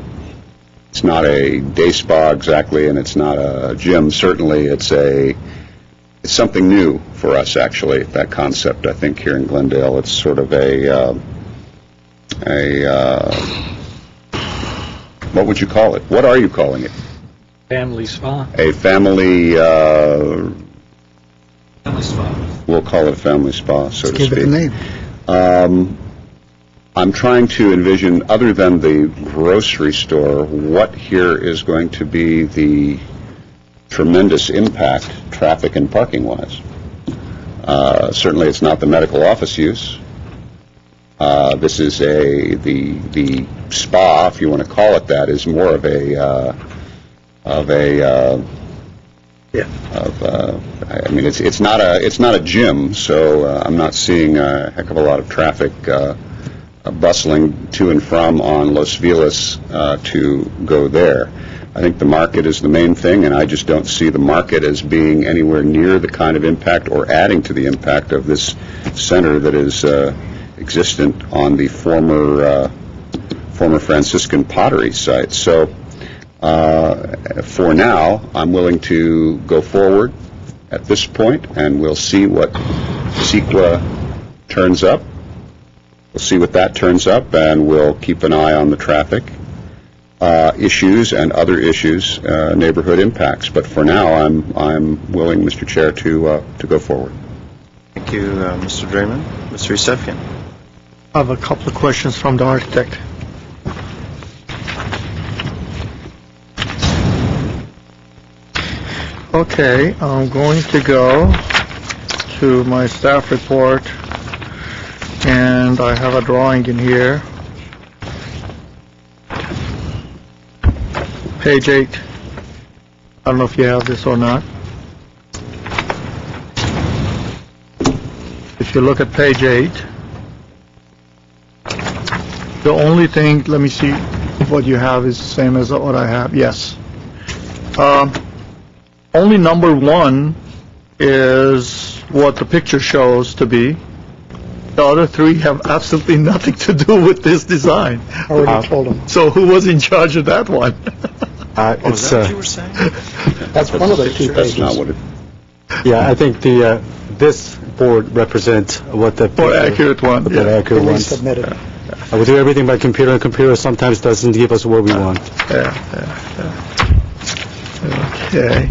it's not a day spa exactly, and it's not a gym. Certainly, it's something new for us. Actually, that concept. I think here in Glendale, it's sort of what would you call it? What are you calling it? Family spa. A family. Family spa. We'll call it a family spa, so to speak. Give it a name. I'm trying to envision, other than the grocery store, what here is going to be the tremendous impact, traffic and parking-wise. Certainly, it's not the medical office use. This is the spa, if you want to call it that, is more of I mean, it's not a gym, so I'm not seeing a heck of a lot of traffic bustling to and from on Los Feliz to go there. I think the market is the main thing, and I just don't see the market as being anywhere near the kind of impact or adding to the impact of this center that is existent on the former Franciscan pottery site. So for now, I'm willing to go forward at this point, and we'll see what CEQA turns up. We'll see what that turns up, and we'll keep an eye on the traffic issues and other issues, neighborhood impacts. But for now, I'm willing, Mr. Chair, to go forward. Thank you, Mr. Draymond. Mr. Yusefian. I have a couple of questions from the architect. Okay, I'm going to go to my staff report, and I have a drawing in here. Page 8. I don't know if you have this or not. If you look at page 8, the only thing, let me see if what you have is the same as what I have. Yes. Only number 1 is what the picture shows to be. The other 3 have absolutely nothing to do with this design. Already told them. So who was in charge of that one? Is that what you were saying? That's one of the 2 That's pages. not what it... Yeah, I think this board represents what the... More accurate one. The Yeah. accurate We ones. submitted. We do everything by computer, and computer sometimes doesn't give us what we want. Okay.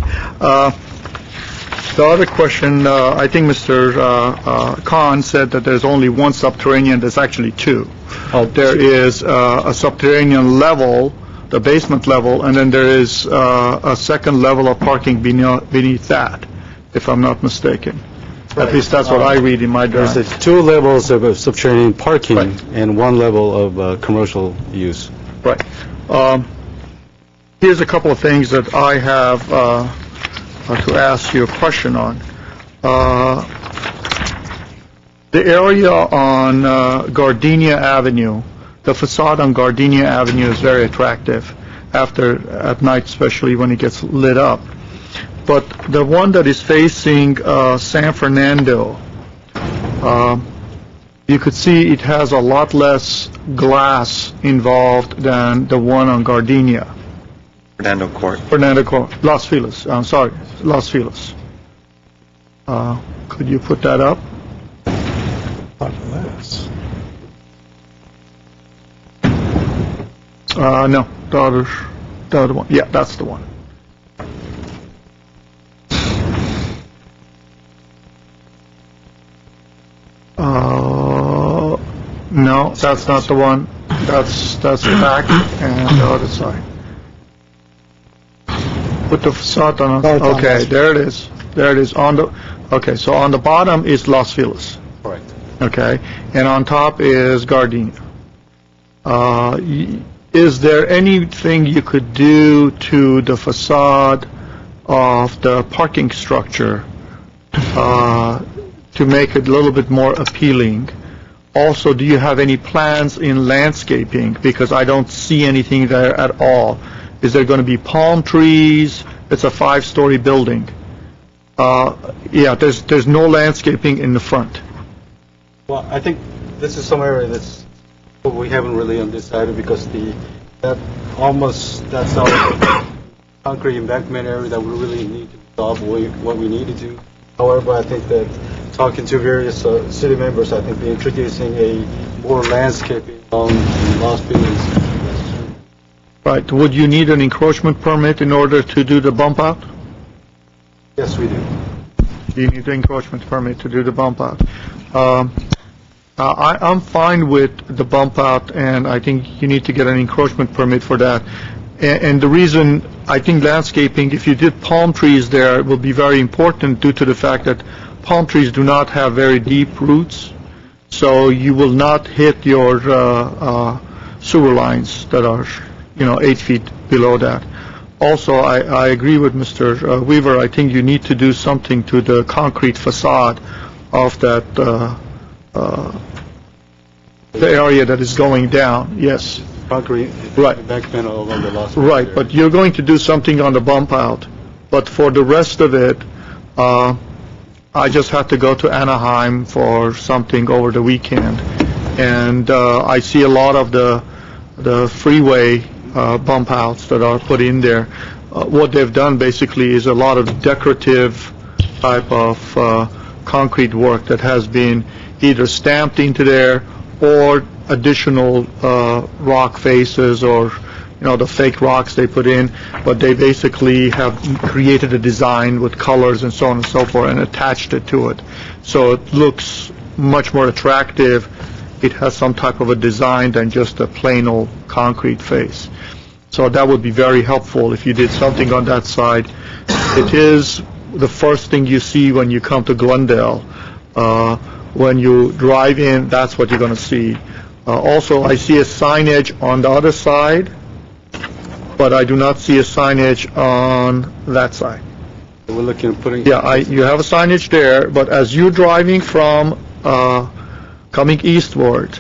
The other question, I think Mr. Khan said that there's only one subterranean. There's actually 2. There is a subterranean level, the basement level, and then there is a second level of parking beneath that, if I'm not mistaken. At least that's what I read in my drawing. There's 2 levels of subterranean parking and 1 level of commercial use. Right. Here's a couple of things that I have to ask you a question on. The area on Gardenia Avenue, the facade on Gardenia Avenue is very attractive at night, especially when it gets lit up. But the one that is facing San Fernando, you could see it has a lot less glass involved than the one on Gardenia. Fernando Court. Los Feliz, I'm sorry, Los Feliz. Could you put that up? No, the other one. Yeah, that's the one. No, that's not the one. That's the back and the other side. Put the facade on. Okay, there it is. There it is. Okay, so on the bottom is Los Feliz. Correct. Okay, and on top is Gardenia. Is there anything you could do to the facade of the parking structure to make it a little bit more appealing? Also, do you have any plans in landscaping? Because I don't see anything there at all. Is there going to be palm trees? It's a 5-story building. Yeah, there's no landscaping in the front. Well, I think this is some area that's what we haven't really undecided because that's our concrete embankment area that we really need to resolve what we need to do. However, I think that talking to various city members, I think they're introducing a more landscaping on Los Feliz. Right. Would you need an encroachment permit in order to do the bump out? Yes, we do. You need an encroachment permit to do the bump out. I'm fine with the bump out, and I think you need to get an encroachment permit for that. And the reason I think landscaping, if you did palm trees there, will be very important due to the fact that palm trees do not have very deep roots, so you will not hit your sewer lines that are, 8 feet below that. Also, I agree with Mr. Weaver. I think you need to do something to the concrete facade of that the area that is going down. Yes. Concrete right. Embankment along the Los Feliz right, area. but you're going to do something on the bump out. But for the rest of it, I just had to go to Anaheim for something over the weekend, and I see a lot of the freeway bump outs that are put in there. What they've done basically is a lot of decorative type of concrete work that has been either stamped into there or additional rock faces or the fake rocks they put in, but they basically have created a design with colors and so on and so forth and attached it to it. So it looks much more attractive. It has some type of a design than just a plain old concrete face. So that would be very helpful if you did something on that side. It is the first thing you see when you come to Glendale. When you drive in, that's what you're going to see. Also, I see a signage on the other side, but I do not see a signage on that side. We're looking at putting... Yeah, you have a signage there, but as you're driving from coming eastward,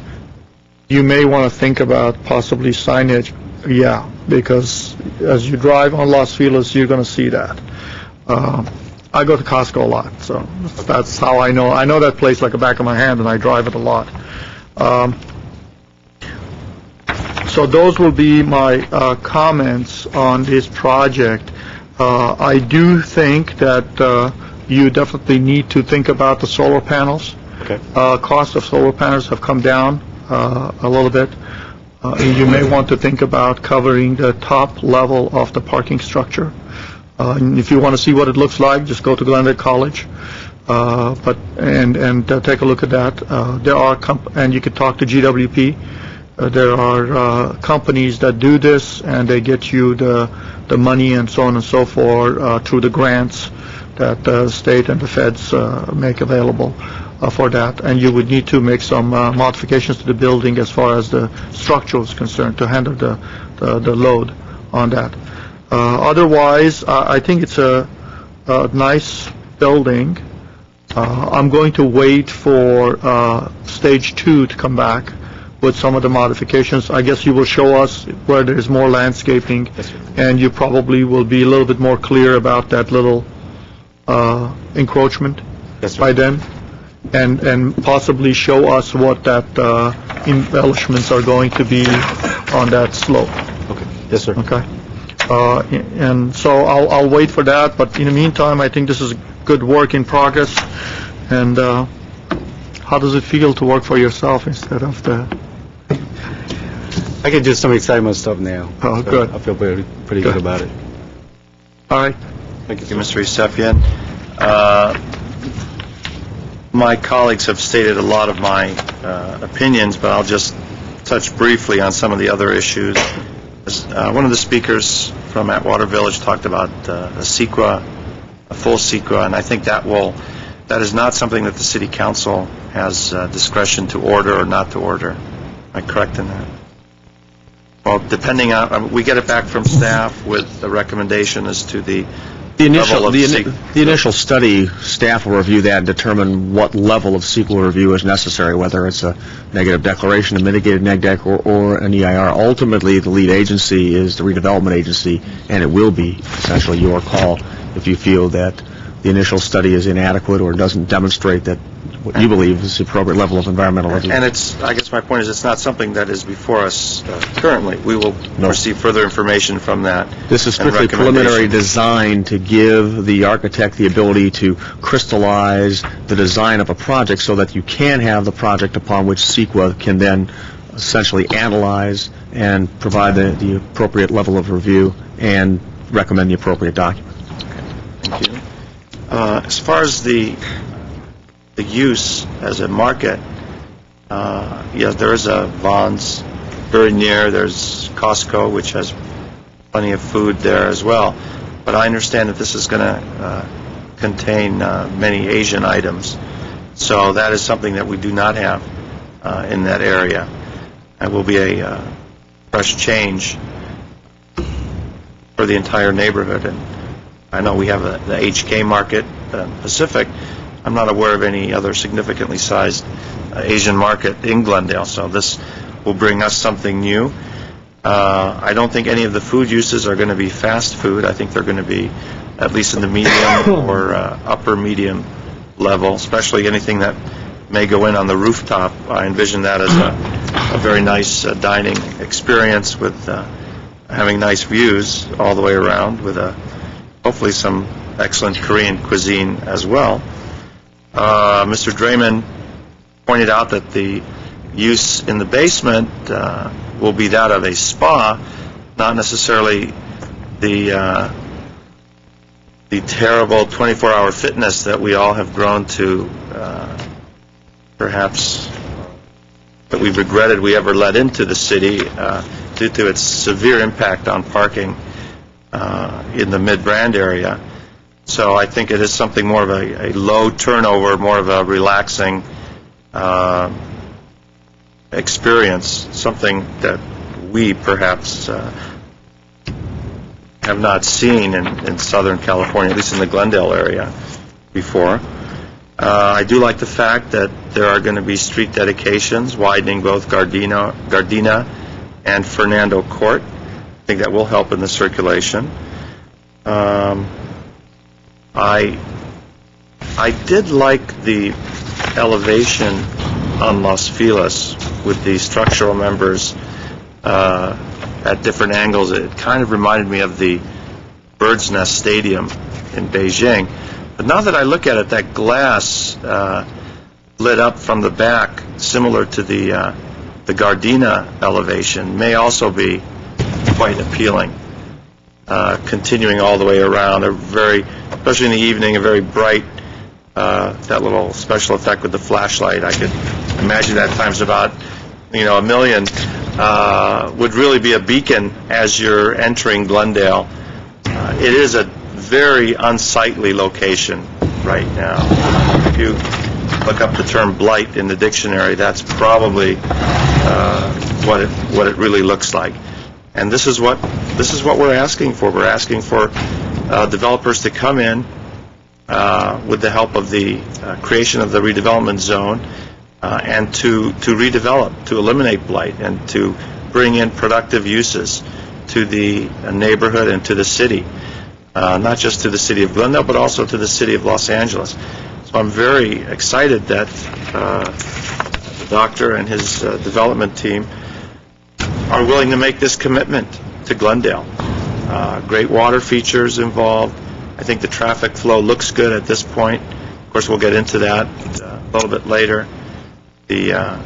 you may want to think about possibly signage, yeah, because as you drive on Los Feliz, you're going to see that. I go to Costco a lot, so that's how I know. I know that place like the back of my hand, and I drive it a lot. So those will be my comments on this project. I do think that you definitely need to think about the solar panels. Okay. Cost of solar panels have come down a little bit. You may want to think about covering the top level of the parking structure. And if you want to see what it looks like, just go to Glendale College. And take a look at that. There are and you could talk to GWP. There are companies that do this, and they get you the money and so on and so forth through the grants that the state and the feds make available for that. And you would need to make some modifications to the building as far as the structure is concerned to handle the load on that. Otherwise, I think it's a nice building. I'm going to wait for stage 2 to come back with some of the modifications. I guess you will show us where there's more landscaping, and you probably will be a little bit more clear about that little encroachment by then, and possibly show us what that embellishments are going to be on that slope. Okay. Yes, sir. Okay. And so I'll wait for that, but in the meantime, I think this is good work in progress, and how does it feel to work for yourself instead of the... I can do some excitement stuff now. Oh, So good. I feel pretty good about it. All right. Thank you, Mr. Yusefian. My colleagues have stated a lot of my opinions, but I'll just touch briefly on some of the other issues. One of the speakers from Atwater Village talked about a CEQA, a full CEQA, and I think that is not something that the City Council has discretion to order or not to order. Am I correct in that? Well, depending on, we get it back from staff with a recommendation as to the level of The initial study, staff will review that and determine what level of CEQA review is necessary, whether it's a negative declaration, a mitigated neg dec, or an EIR. Ultimately, the lead agency is the redevelopment agency, and it will be essentially your call if you feel that the initial study is inadequate or doesn't demonstrate that what you believe is the appropriate level of environmental review. And I guess my point is, it's not something that is before us currently. We will receive further information from that. This is strictly and preliminary design to give the architect the ability to crystallize the design of a project so that you can have the project upon which CEQA can then essentially analyze and provide the appropriate level of review and recommend the appropriate document. Thank you. As far as the use as a market, yes, there is a Vons very near. There's Costco, which has plenty of food there as well. But I understand that this is going to contain many Asian items. So that is something that we do not have in that area. It will be a fresh change for the entire neighborhood. And I know we have the HK Market Pacific. I'm not aware of any other significantly sized Asian market in Glendale, so this will bring us something new. I don't think any of the food uses are going to be fast food. I think they're going to be at least in the medium or upper medium level, especially anything that may go in on the rooftop. I envision that as a very nice dining experience with having nice views all the way around with hopefully some excellent Korean cuisine as well. Mr. Draymond pointed out that the use in the basement will be that of a spa, not necessarily the terrible 24-hour fitness that we all have grown to, perhaps that we've regretted we ever let into the city due to its severe impact on parking in the Mid-Brand area. So I think it is something more of a low turnover, more of a relaxing experience, something that we perhaps have not seen in Southern California, at least in the Glendale area, before. I do like the fact that there are going to be street dedications widening both Gardena and Fernando Court. I think that will help in the circulation. I did like the elevation on Los Feliz with the structural members at different angles. It kind of reminded me of the Bird's Nest Stadium in Beijing. But now that I look at it, that glass lit up from the back, similar to the Gardena elevation, may also be quite appealing. Continuing all the way around, especially in the evening, a very bright, that little special effect with the flashlight. I could imagine that times about, a million, would really be a beacon as you're entering Glendale. It is a very unsightly location right now. If you look up the term blight in the dictionary, that's probably what it really looks like. And this is what we're asking for. We're asking for developers to come in with the help of the creation of the redevelopment zone and to redevelop, to eliminate blight, and to bring in productive uses to the neighborhood and to the city, not just to the city of Glendale, but also to the city of Los Angeles. So I'm very excited that the doctor and his development team are willing to make this commitment to Glendale. Great water features involved. I think the traffic flow looks good at this point. Of course, we'll get into that a little bit later. the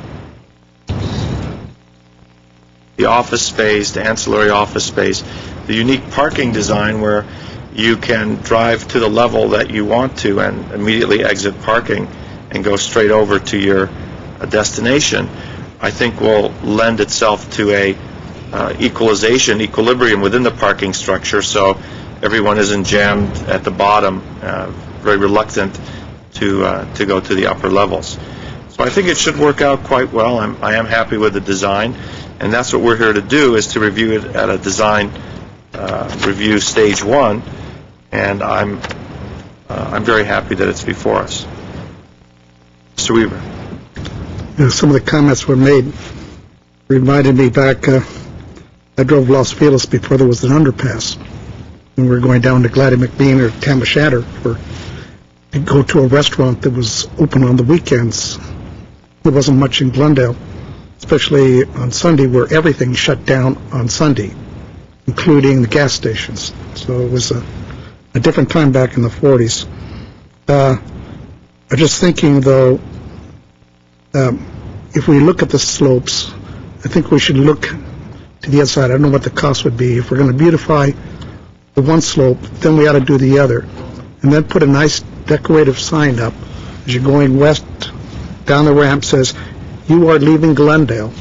office space, the ancillary office space, the unique parking design where you can drive to the level that you want to and immediately exit parking and go straight over to your destination, I think will lend itself to a equilibrium within the parking structure, so everyone isn't jammed at the bottom, very reluctant to go to the upper levels. So I think it should work out quite well. I am happy with the design, and that's what we're here to do, is to review it at a design review stage 1, and I'm very happy that it's before us. Mr. Weaver. Some of the comments were made reminded me back, I drove Los Feliz before there was an underpass. When we were going down to Gladys McBean or Tamashatter to go to a restaurant that was open on the weekends. There wasn't much in Glendale, especially on Sunday, where everything shut down on Sunday, including the gas stations. So it was a different time back in the 40s. I'm just thinking, though, if we look at the slopes, I think we should look to the other side. I don't know what the cost would be. If we're going to beautify the one slope, then we ought to do the other. And then put a nice decorative sign up as you're going west down the ramp, says, you are leaving Glendale.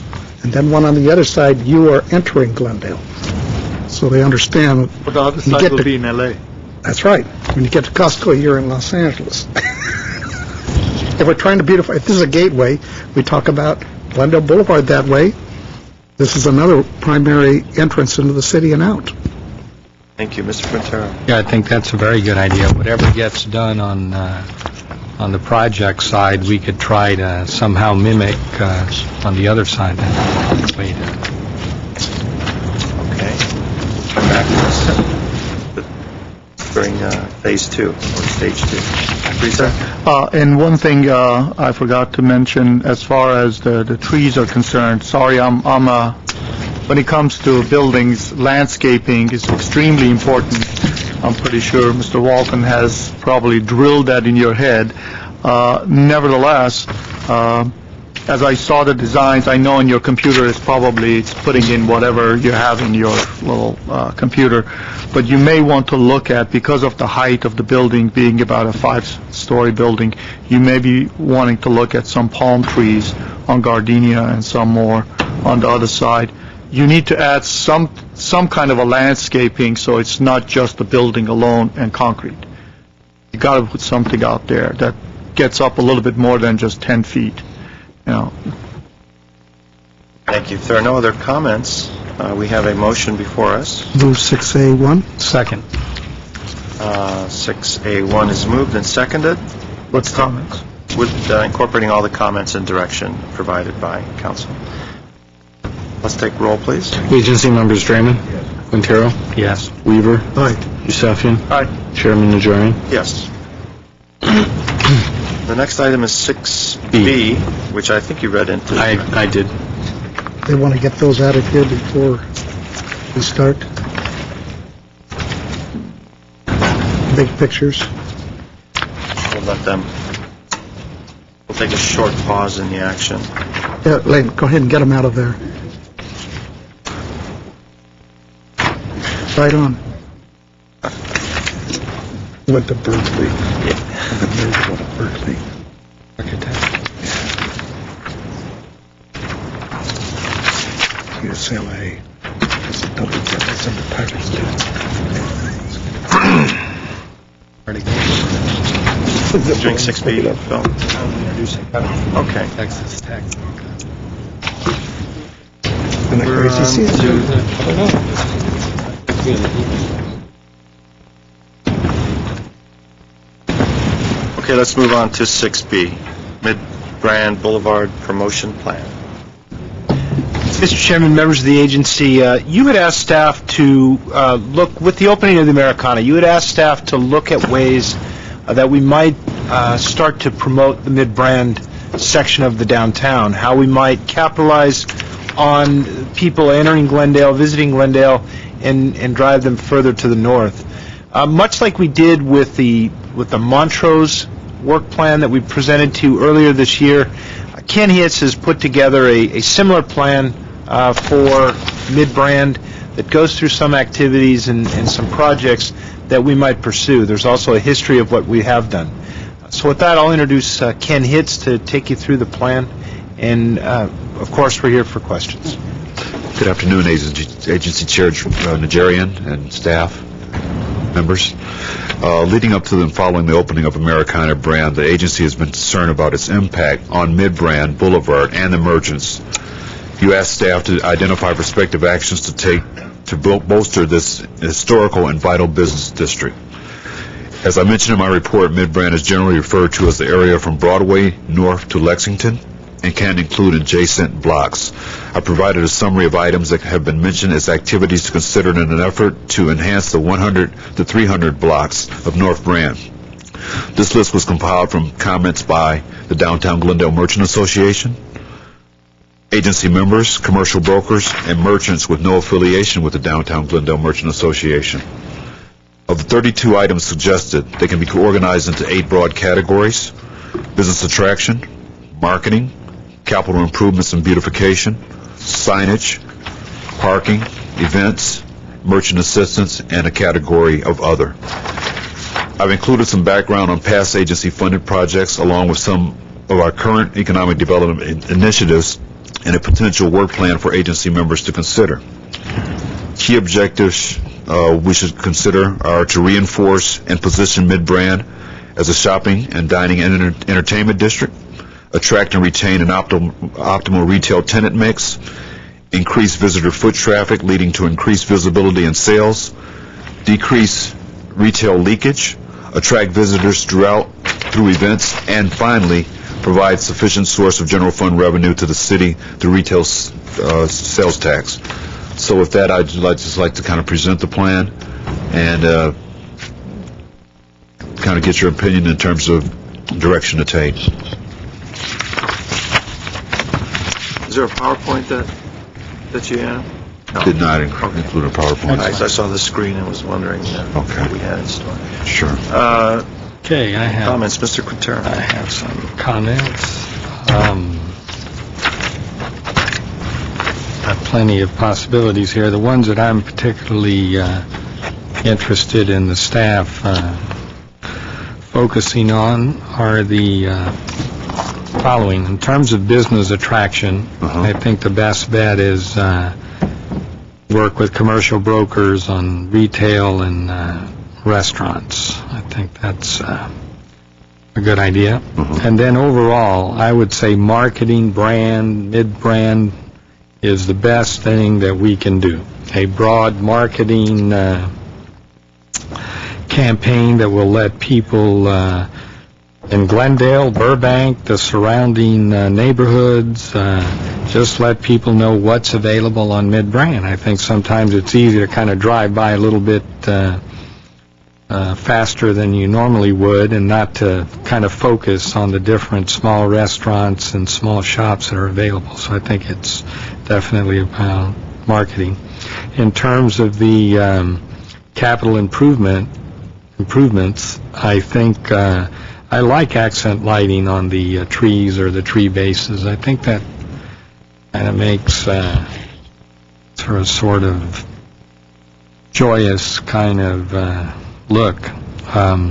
And then one on the other side, you are entering Glendale. So they understand. But the other side will be in L.A. That's right. When you get to Costco, you're in Los Angeles. If we're trying to beautify, if this is a gateway, we talk about Glendale Boulevard that way. This is another primary entrance into the city and out. Thank you. Mr. Quintero. Yeah, I think that's a very good idea. Whatever gets done on the project side, we could try to somehow mimic on the other side. Okay. Come back to this during phase 2 or stage 2. And one thing I forgot to mention, as far as the trees are concerned, sorry, when it comes to buildings, landscaping is extremely important. I'm pretty sure Mr. Walton has probably drilled that in your head. Nevertheless, as I saw the designs, I know in your computer it's putting in whatever you have in your little computer, but you may want to look at, because of the height of the building being about a 5-story building, you may be wanting to look at some palm trees on Gardenia and some more on the other side. You need to add some kind of a landscaping, so it's not just the building alone and concrete. You got to put something out there that gets up a little bit more than just 10 feet. You know. Thank you. If there are no other comments, we have a motion before us. Move 6A1. Second. 6A1 is moved and seconded. What's comments? With incorporating all the comments and direction provided by council. Let's take roll, please. Agency members Draymond? Yes. Quintero? Yes. Weaver? Aye. Yusefian? Aye. Chairman Najarian? Yes. The next item is 6B, which I think you read into. I did. They want to get those out of here before we start. Big pictures. We'll let them. We'll take a short pause in the action. Yeah, Lane, go ahead and get them out of there. Right on. Went to Berkeley. Yeah. The nerd went to Berkeley. Architect. UCLA. It's a double jet. That's in the Pirates Drink 6B, Phil. Okay. Texas Tech. Been a crazy season. I don't know. Okay, let's move on to 6B, Mid-Brand Boulevard Promotion Plan. Mr. Chairman, members of the agency, you had asked staff to look, with the opening of the Americana, you had asked staff to look at ways that we might start to promote the mid-brand section of the downtown, how we might capitalize on people entering Glendale, visiting Glendale, and drive them further to the north. Much like we did with the Montrose work plan that we presented to you earlier this year, Ken Hitz has put together a similar plan for Mid-Brand that goes through some activities and some projects that we might pursue. There's also a history of what we have done. So with that, I'll introduce Ken Hitz to take you through the plan, and of course, we're here for questions. Good afternoon, Agency Chair Najarian and staff members. Leading up to and following the opening of Americana Brand, the agency has been concerned about its impact on Mid-Brand, Boulevard, and emergence. You asked staff to identify prospective actions to take to bolster this historical and vital business district. As I mentioned in my report, Mid-Brand is generally referred to as the area from Broadway north to Lexington and can include adjacent blocks. I provided a summary of items that have been mentioned as activities to consider in an effort to enhance the 100 to 300 blocks of North Brand. This list was compiled from comments by the Downtown Glendale Merchant Association, agency members, commercial brokers, and merchants with no affiliation with the Downtown Glendale Merchant Association. Of the 32 items suggested, they can be organized into 8 broad categories: business attraction, marketing, capital improvements and beautification, signage, parking, events, merchant assistance, and a category of other. I've included some background on past agency-funded projects along with some of our current economic development initiatives and a potential work plan for agency members to consider. Key objectives we should consider are to reinforce and position Mid-Brand as a shopping and dining and entertainment district, attract and retain an optimal retail tenant mix, increase visitor foot traffic leading to increased visibility and sales, decrease retail leakage, attract visitors through events, and finally, provide sufficient source of general fund revenue to the city through retail sales tax. So with that, I'd just like to kind of present the plan and kind of get your opinion in terms of direction to take. Is there a PowerPoint that you have? No. Did not include a PowerPoint. I saw the screen and was wondering what we had in store. Sure. Okay, I have comments, Mr. Quintero. I have some comments. I have plenty of possibilities here. The ones that I'm particularly interested in the staff focusing on are the following. In terms of business attraction, I think the best bet is work with commercial brokers on retail and restaurants. I think that's a good idea. And then overall, I would say marketing, brand, Mid-Brand is the best thing that we can do. A broad marketing campaign that will let people in Glendale, Burbank, the surrounding neighborhoods, just let people know what's available on Mid-Brand. I think sometimes it's easy to kind of drive by a little bit faster than you normally would and not to kind of focus on the different small restaurants and small shops that are available. So I think it's definitely about marketing. In terms of the capital improvements, I think I like accent lighting on the trees or the tree bases. I think that kind of makes sort of joyous kind of look.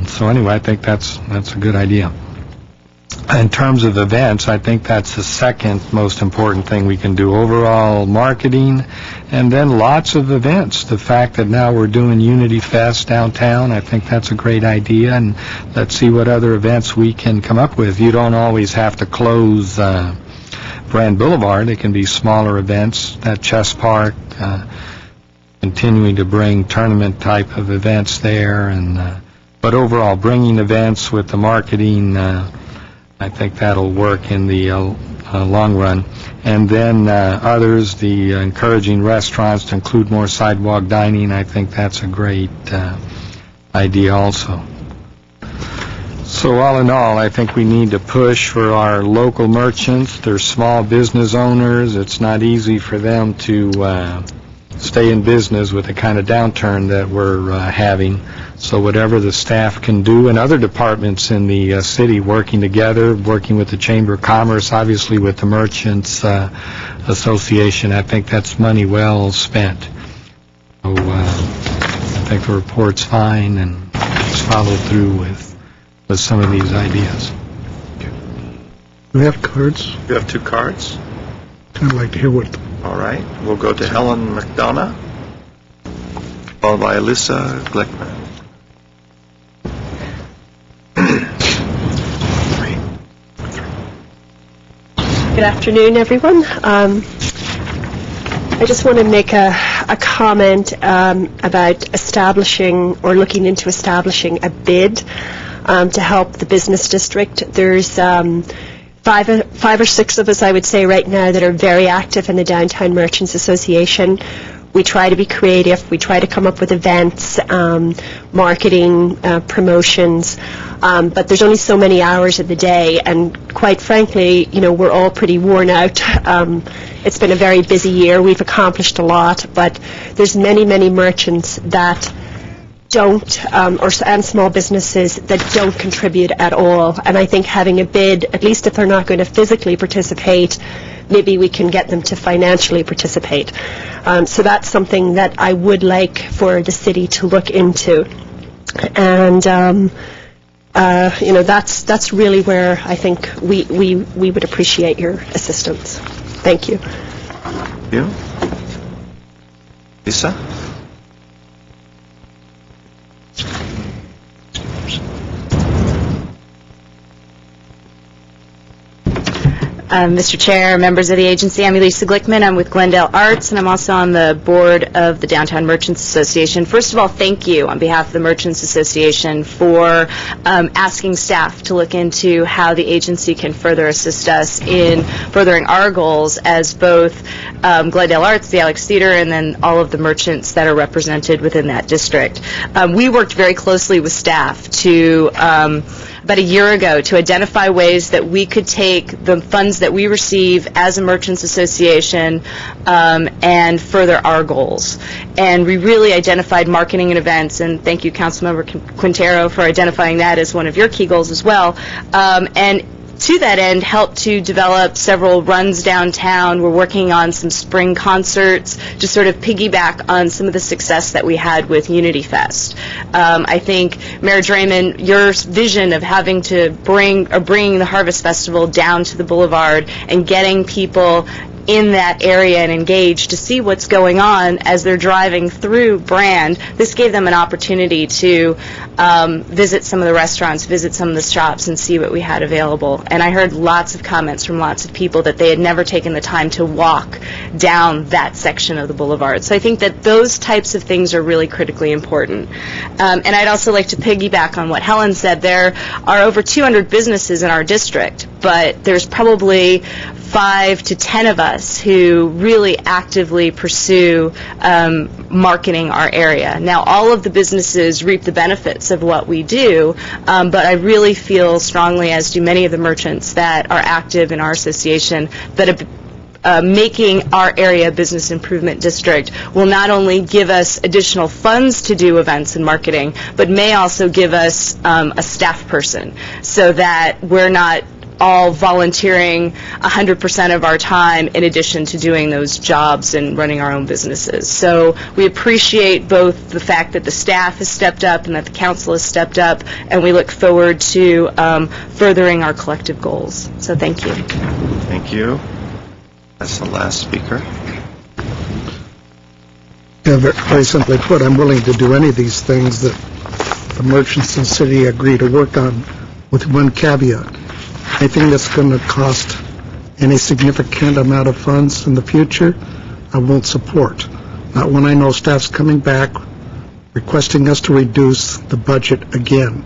So anyway, I think that's a good idea. In terms of events, I think that's the second most important thing we can do. Overall marketing, and then lots of events. The fact that now we're doing Unity Fest downtown, I think that's a great idea, and let's see what other events we can come up with. You don't always have to close Brand Boulevard. It can be smaller events at Chess Park, continuing to bring tournament type of events there, and but overall bringing events with the marketing, I think that'll work in the long run. And then others, the encouraging restaurants to include more sidewalk dining, I think that's a great idea also. So all in all, I think we need to push for our local merchants. They're small business owners. It's not easy for them to stay in business with the kind of downturn that we're having. So whatever the staff can do, and other departments in the city working together, working with the Chamber of Commerce, obviously with the Merchants Association, I think that's money well spent. So I think the report's fine, and just follow through with some of these ideas. Do we have cards? You have 2 cards. I'd like to hear what... All right. We'll go to Helen McDonough, followed by Alyssa Glickman. Good afternoon, everyone. I just want to make a comment about establishing or looking into establishing a bid to help the business district. There's five or six of us, I would say, right now that are very active in the Downtown Merchants Association. We try to be creative. We try to come up with events, marketing, promotions, but there's only so many hours of the day, and quite frankly, we're all pretty worn out. It's been a very busy year. We've accomplished a lot, but there's many, many merchants that don't, and small businesses that don't contribute at all. And I think having a bid, at least if they're not going to physically participate, maybe we can get them to financially participate. So that's something that I would like for the city to look into. And that's really where I think we would appreciate your assistance. Thank you. Thank you. Lisa? Mr. Chair, members of the agency, I'm Elisa Glickman. I'm with Glendale Arts, and I'm also on the board of the Downtown Merchants Association. First of all, thank you on behalf of the Merchants Association for asking staff to look into how the agency can further assist us in furthering our goals as both Glendale Arts, the Alex Theater, and then all of the merchants that are represented within that district. We worked very closely with staff to about a year ago to identify ways that we could take the funds that we receive as a Merchants Association and further our goals. And we really identified marketing and events, and thank you, Councilmember Quintero, for identifying that as one of your key goals as well. And to that end, helped to develop several runs downtown. We're working on some spring concerts to sort of piggyback on some of the success that we had with Unity Fest. I think, Mayor Draymond, your vision of having to bringing the Harvest Festival down to the Boulevard and getting people in that area and engaged to see what's going on as they're driving through Brand. This gave them an opportunity to visit some of the restaurants, visit some of the shops, and see what we had available. And I heard lots of comments from lots of people that they had never taken the time to walk down that section of the boulevard. So I think that those types of things are really critically important. And I'd also like to piggyback on what Helen said. There are over 200 businesses in our district, but there's probably 5 to 10 of us who really actively pursue marketing our area. Now, all of the businesses reap the benefits of what we do, but I really feel strongly, as do many of the merchants that are active in our association, that making our area a business improvement district will not only give us additional funds to do events and marketing, but may also give us a staff person so that we're not all volunteering 100% of our time in addition to doing those jobs and running our own businesses. So we appreciate both the fact that the staff has stepped up and that the council has stepped up, and we look forward to furthering our collective goals. So thank you. Thank you. That's the last speaker. Yeah, very simply put, I'm willing to do any of these things that the merchants in the city agree to work on, with one caveat. Anything that's going to cost any significant amount of funds in the future, I won't support. Not when I know staff's coming back requesting us to reduce the budget again.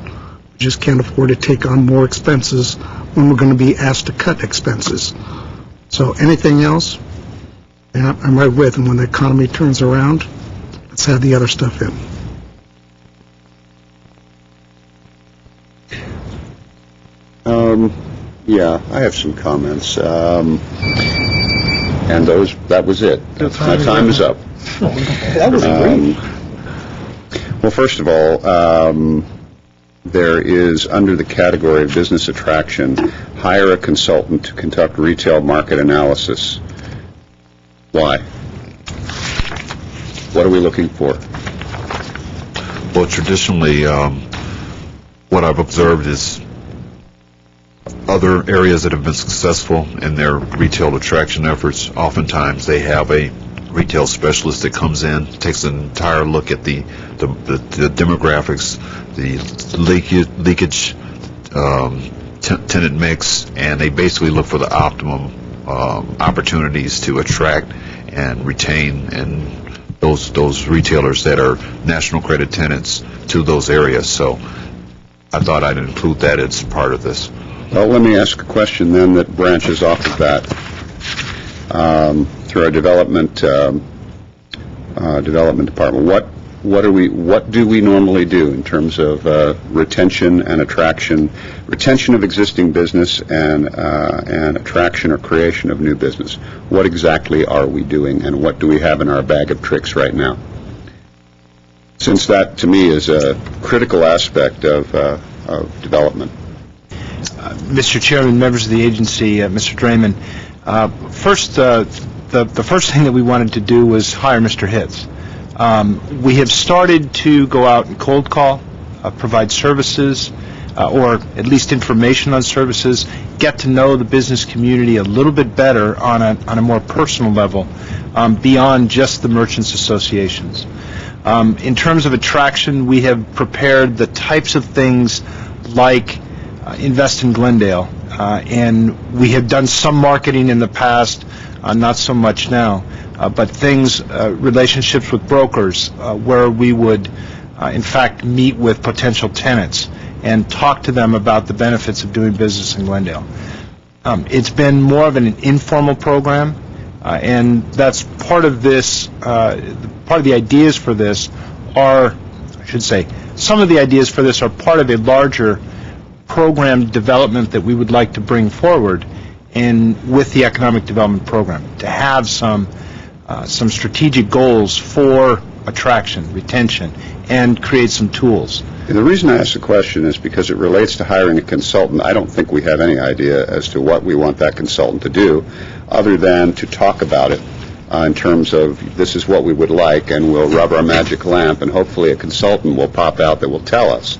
We just can't afford to take on more expenses when we're going to be asked to cut expenses. So anything else, I'm right with, and when the economy turns around, let's have the other stuff in. Yeah, I have some comments. And that was it. My time is up. That was great. Well, first of all, there is, under the category of business attraction, hire a consultant to conduct retail market analysis. Why? What are we looking for? Well, traditionally, what I've observed is other areas that have been successful in their retail attraction efforts, oftentimes they have a retail specialist that comes in, takes an entire look at the demographics, the leakage, tenant mix, and they basically look for the optimum opportunities to attract and retain and those retailers that are national credit tenants to those areas. So I thought I'd include that as part of this. Well, let me ask a question then that branches off of that. Through our development department, what do we normally do in terms of retention and attraction, retention of existing business and attraction or creation of new business? What exactly are we doing, and what do we have in our bag of tricks right now? Since that, to me, is a critical aspect of development. Mr. Chairman, members of the agency, Mr. Draymond, first, the first thing that we wanted to do was hire Mr. Hitz. We have started to go out and cold call, provide services, or at least information on services, get to know the business community a little bit better on a more personal level, beyond just the merchants associations. In terms of attraction, we have prepared the types of things like Invest in Glendale, and we have done some marketing in the past, not so much now, but things, relationships with brokers, where we would, in fact, meet with potential tenants and talk to them about the benefits of doing business in Glendale. It's been more of an informal program, and that's part of this, part of the ideas for this are, I should say, some of the ideas for this are part of a larger program development that we would like to bring forward with the economic development program, to have some strategic goals for attraction, retention, and create some tools. And the reason I ask the question is because it relates to hiring a consultant. I don't think we have any idea as to what we want that consultant to do, other than to talk about it in terms of this is what we would like, and we'll rub our magic lamp, and hopefully a consultant will pop out that will tell us.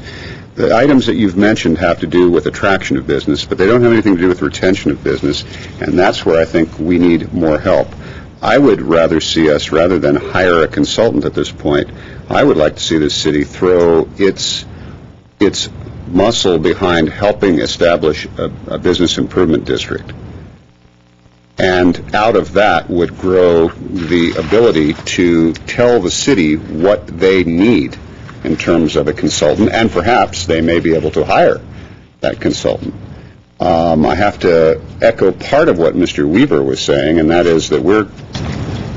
The items that you've mentioned have to do with attraction of business, but they don't have anything to do with retention of business, and that's where I think we need more help. I would rather see us, rather than hire a consultant at this point, I would like to see the city throw its muscle behind helping establish a business improvement district. And out of that would grow the ability to tell the city what they need in terms of a consultant, and perhaps they may be able to hire that consultant. I have to echo part of what Mr. Weaver was saying, and that is that we're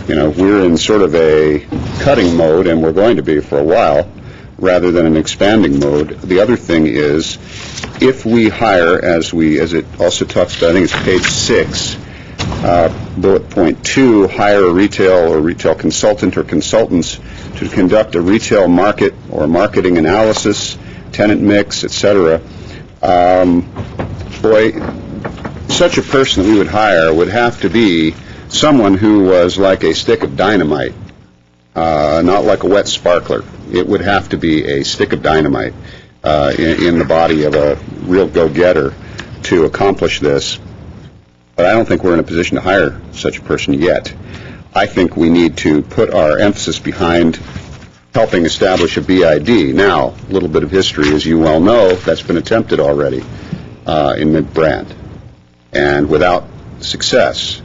in sort of a cutting mode, and we're going to be for a while, rather than an expanding mode. The other thing is, if we hire, as it also talks about, I think it's page 6, bullet point 2, hire a retail or retail consultant or consultants to conduct a retail market or marketing analysis, tenant mix, etc. Such a person that we would hire would have to be someone who was like a stick of dynamite, not like a wet sparkler. It would have to be a stick of dynamite in the body of a real go-getter to accomplish this. But I don't think we're in a position to hire such a person yet. I think we need to put our emphasis behind helping establish a BID. Now, a little bit of history, as you well know, that's been attempted already in Mid-Brand, and without success.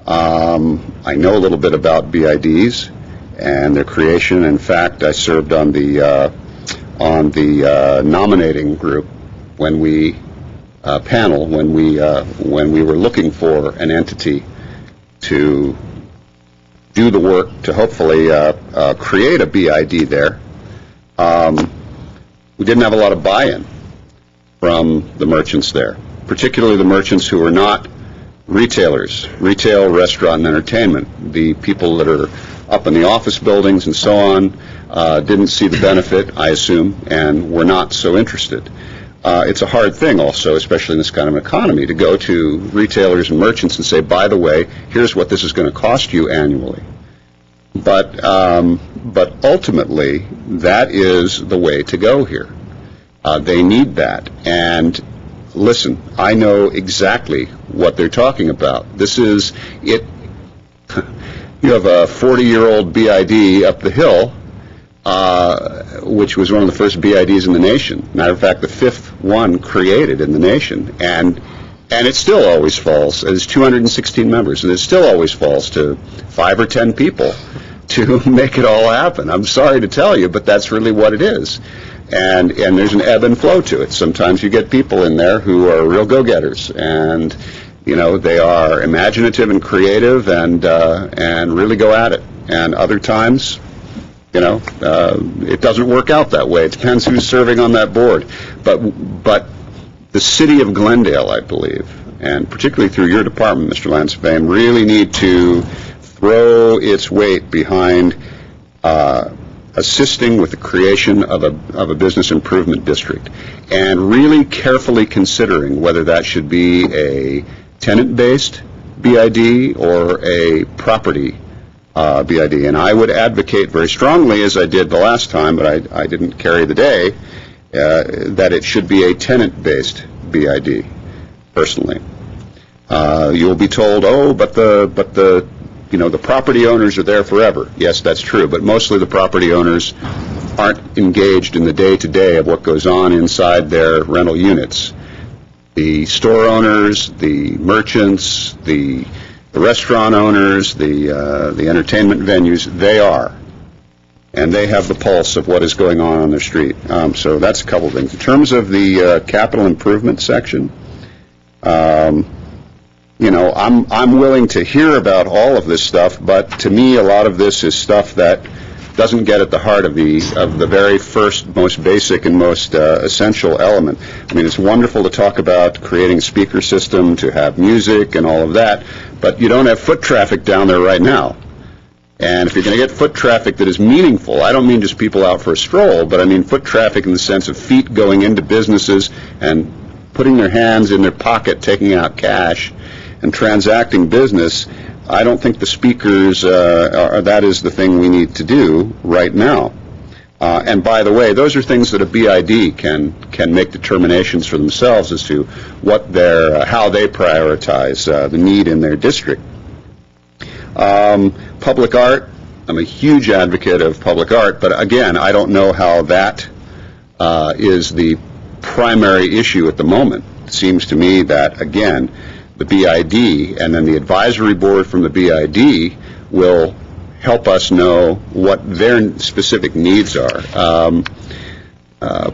I know a little bit about BIDs and their creation. In fact, I served on the nominating group when we panel when we were looking for an entity to do the work to hopefully create a BID there. We didn't have a lot of buy-in from the merchants there, particularly the merchants who were not retailers, retail, restaurant, and entertainment. The people that are up in the office buildings and so on didn't see the benefit, I assume, and were not so interested. It's a hard thing also, especially in this kind of economy, to go to retailers and merchants and say, by the way, here's what this is going to cost you annually. But ultimately, that is the way to go here. They need that. And listen, I know exactly what they're talking about. This is it. You have a 40-year-old BID up the hill, which was one of the first BIDs in the nation. Matter of fact, the fifth one created in the nation. And it still always falls. There's 216 members, and it still always falls to 5 or 10 people to make it all happen. I'm sorry to tell you, but that's really what it is. And there's an ebb and flow to it. Sometimes you get people in there who are real go-getters, and they are imaginative and creative and really go at it. And other times, it doesn't work out that way. It depends who's serving on that board. But the city of Glendale, I believe, and particularly through your department, Mr. Lansfane, really need to throw its weight behind assisting with the creation of a business improvement district, and really carefully considering whether that should be a tenant-based BID or a property BID. And I would advocate very strongly, as I did the last time, but I didn't carry the day, that it should be a tenant-based BID, personally. You'll be told, but the property owners are there forever. Yes, that's true, but mostly the property owners aren't engaged in the day-to-day of what goes on inside their rental units. The store owners, the merchants, the restaurant owners, the entertainment venues, they are. And they have the pulse of what is going on their street. So that's a couple of things. In terms of the capital improvement section, I'm willing to hear about all of this stuff, but to me, a lot of this is stuff that doesn't get at the heart of the very first, most basic, and most essential element. I mean, it's wonderful to talk about creating a speaker system, to have music and all of that, but you don't have foot traffic down there right now. And if you're going to get foot traffic that is meaningful, I don't mean just people out for a stroll, but I mean foot traffic in the sense of feet going into businesses and putting their hands in their pocket, taking out cash, and transacting business. I don't think the speakers, that is the thing we need to do right now. And by the way, those are things that a BID can make determinations for themselves as to what how they prioritize the need in their district. Public art, I'm a huge advocate of public art, but again, I don't know how that is the primary issue at the moment. It seems to me that, again, the BID and then the advisory board from the BID will help us know what their specific needs are.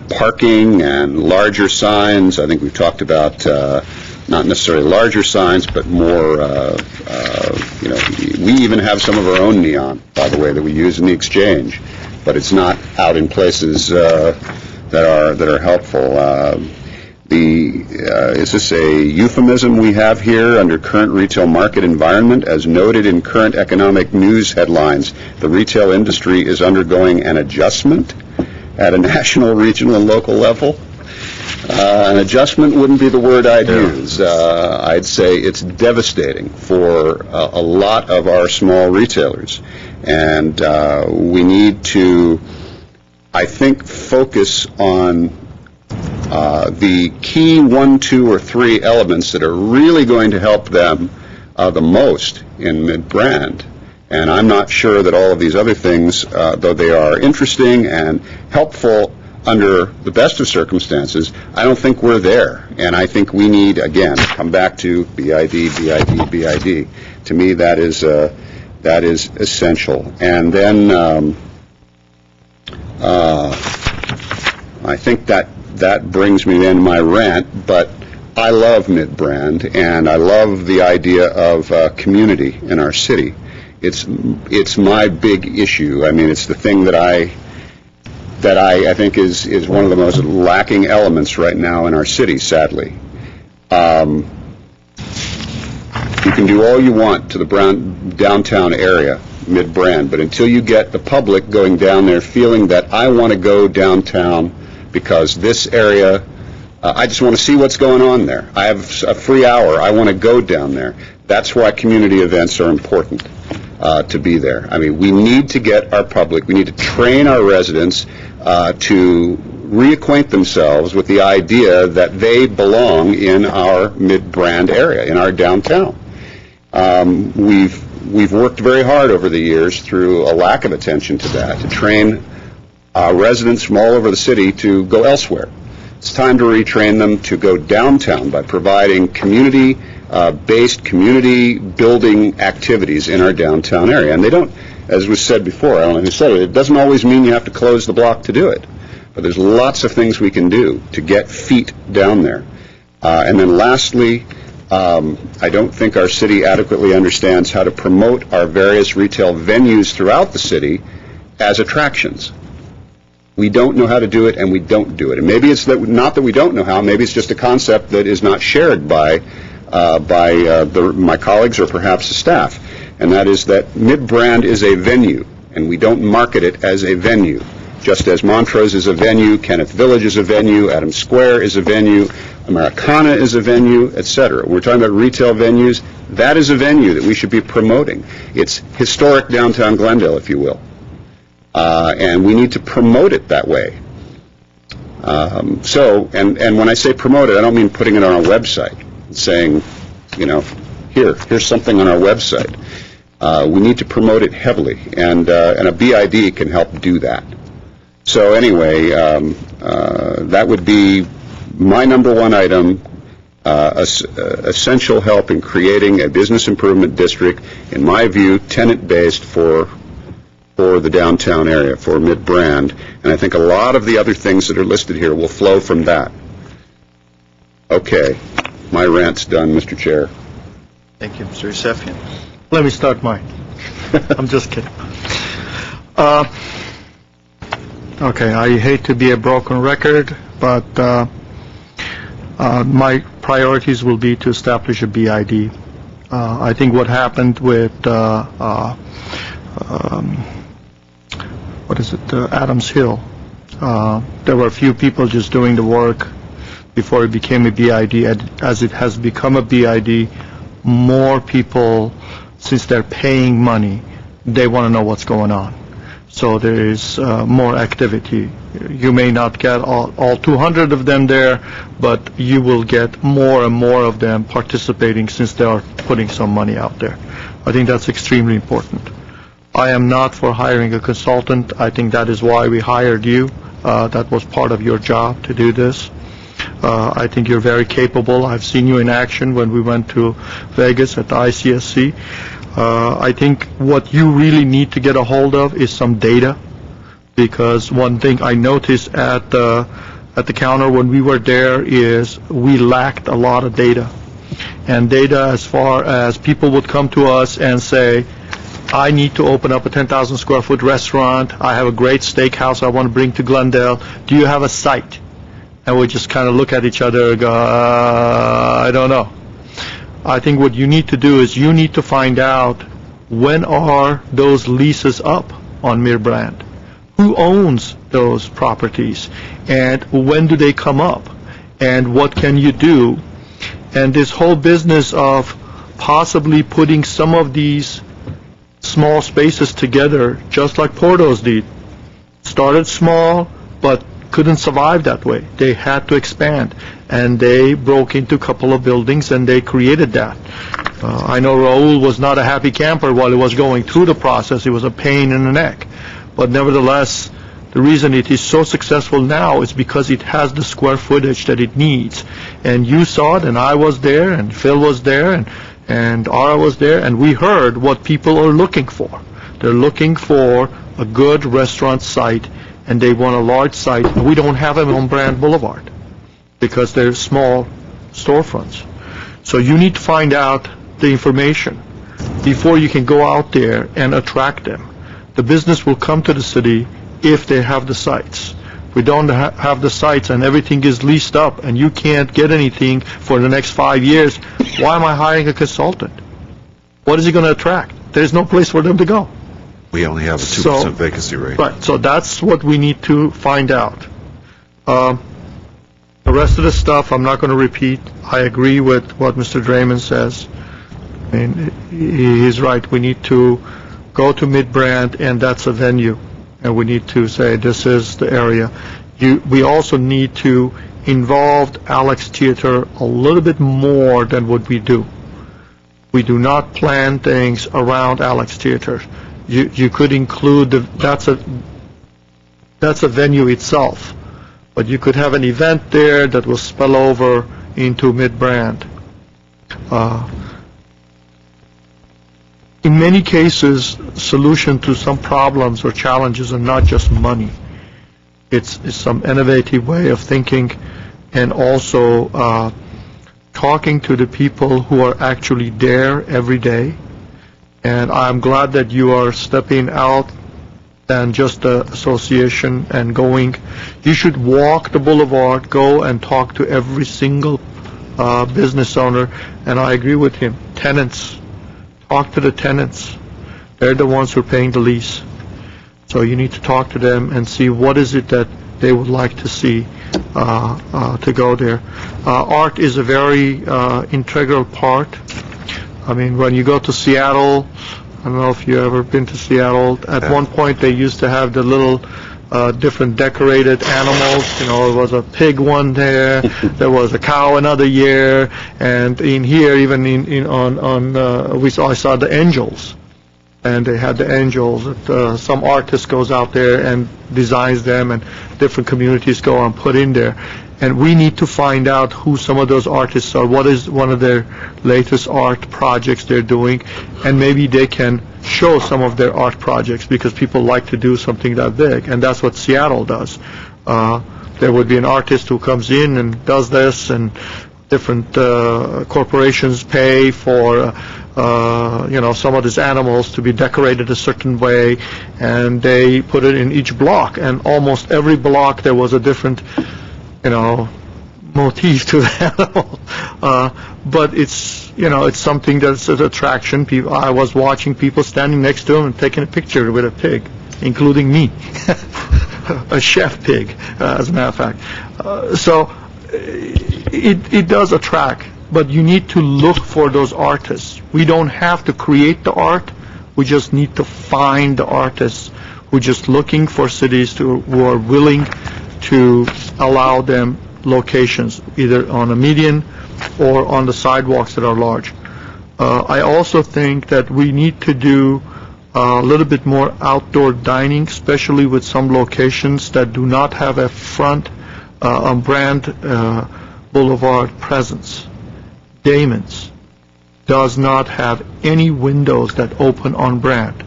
Parking and larger signs, I think we've talked about not necessarily larger signs, but more, we even have some of our own neon, by the way, that we use in the exchange, but it's not out in places that are helpful. Is this a euphemism we have here under current retail market environment? As noted in current economic news headlines, the retail industry is undergoing an adjustment at a national, regional, and local level. An adjustment wouldn't be the word I'd use. I'd say it's devastating for a lot of our small retailers. And we need to, I think, focus on the key 1, 2, or 3 elements that are really going to help them the most in mid-brand. And I'm not sure that all of these other things, though they are interesting and helpful under the best of circumstances, I don't think we're there. And I think we need, again, come back to BID, BID, BID. To me, that is essential. And then I think that brings me to my rant, but I love mid-brand, and I love the idea of community in our city. It's my big issue. I mean, it's the thing that I think is one of the most lacking elements right now in our city, sadly. You can do all you want to the downtown area, mid-brand, but until you get the public going down there feeling that I want to go downtown because this area, I just want to see what's going on there. I have a free hour. I want to go down there. That's why community events are important to be there. I mean, we need to get our public, we need to train our residents to reacquaint themselves with the idea that they belong in our mid-brand area, in our downtown. We've worked very hard over the years through a lack of attention to that, to train residents from all over the city to go elsewhere. It's time to retrain them to go downtown by providing community-based, community-building activities in our downtown area. And they don't, as was said before, I don't know who said it, it doesn't always mean you have to close the block to do it. But there's lots of things we can do to get feet down there. And then lastly, I don't think our city adequately understands how to promote our various retail venues throughout the city as attractions. We don't know how to do it, and we don't do it. And maybe it's not that we don't know how, maybe it's just a concept that is not shared by my colleagues or perhaps the staff. And that is that mid-brand is a venue, and we don't market it as a venue. Just as Montrose is a venue, Kenneth Village is a venue, Adams Square is a venue, Americana is a venue, etc. We're talking about retail venues. That is a venue that we should be promoting. It's historic downtown Glendale, if you will. And we need to promote it that way. And when I say promote it, I don't mean putting it on our website, saying, here's something on our website. We need to promote it heavily, and a BID can help do that. So anyway, that would be my number one item, essential help in creating a business improvement district, in my view, tenant-based for the downtown area, for mid-brand. And I think a lot of the other things that are listed here will flow from that. Okay, my rant's done, Mr. Chair. Thank you, Mr. Yusefian. Let me start mine. I'm just kidding. Okay, I hate to be a broken record, but my priorities will be to establish a BID. I think what happened with Adams Hill, there were a few people just doing the work before it became a BID. As it has become a BID, more people, since they're paying money, they want to know what's going on. So there is more activity. You may not get all 200 of them there, but you will get more and more of them participating since they are putting some money out there. I think that's extremely important. I am not for hiring a consultant. I think that is why we hired you. That was part of your job to do this. I think you're very capable. I've seen you in action when we went to Vegas at the ICSC. I think what you really need to get a hold of is some data, because one thing I noticed at the counter when we were there is we lacked a lot of data. And data as far as people would come to us and say, I need to open up a 10,000 square foot restaurant. I have a great steakhouse I want to bring to Glendale. Do you have a site? And we just kind of look at each other and go, I don't know. I think what you need to do is you need to find out, when are those leases up on mid-brand? Who owns those properties? And when do they come up? And what can you do? And this whole business of possibly putting some of these small spaces together, just like Porto's did. Started small, but couldn't survive that way. They had to expand, and they broke into a couple of buildings, and they created that. I know Raul was not a happy camper while he was going through the process. It was a pain in the neck. But nevertheless, the reason it is so successful now is because it has the square footage that it needs. And you saw it, and I was there, and Phil was there, and Ara was there, and we heard what people are looking for. They're looking for a good restaurant site, and they want a large site. We don't have them on Brand Boulevard because they're small storefronts. So you need to find out the information before you can go out there and attract them. The business will come to the city if they have the sites. If we don't have the sites and everything is leased up and you can't get anything for the next 5 years, why am I hiring a consultant? What is it going to attract? There's no place for them to go. We only have a 2% vacancy rate. Right, so that's what we need to find out. The rest of the stuff, I'm not going to repeat. I agree with what Mr. Draymond says. I mean, he's right. We need to go to Mid-Brand, and that's a venue. And we need to say, this is the area. We also need to involve Alex Theater a little bit more than what we do. We do not plan things around Alex Theater. You could include, that's a venue itself. But you could have an event there that will spill over into Mid-Brand. In many cases, solution to some problems or challenges are not just money. It's some innovative way of thinking, and also talking to the people who are actually there every day. And I'm glad that you are stepping out than just the association and going. You should walk the boulevard, go and talk to every single business owner, and I agree with him. Tenants. Talk to the tenants. They're the ones who are paying the lease. So you need to talk to them and see what is it that they would like to see to go there. Art is a very integral part. I mean, when you go to Seattle, I don't know if you've ever been to Seattle. At one point, they used to have the little different decorated animals. You know, there was a pig one there, there was a cow another year, and in here, even I saw the angels, and they had the angels. Some artist goes out there and designs them, and different communities go and put in there. And we need to find out who some of those artists are, what is one of their latest art projects they're doing, and maybe they can show some of their art projects, because people like to do something that big, and that's what Seattle does. There would be an artist who comes in and does this, and different corporations pay for some of these animals to be decorated a certain way, and they put it in each block, and almost every block there was a different motif to the animal. But it's something that's an attraction. I was watching people standing next to him and taking a picture with a pig, including me, a chef pig, as a matter of fact. So it does attract, but you need to look for those artists. We don't have to create the art. We just need to find the artists who are just looking for cities who are willing to allow them locations, either on a median or on the sidewalks that are large. I also think that we need to do a little bit more outdoor dining, especially with some locations that do not have a front brand boulevard presence. Damon's does not have any windows that open on Brand.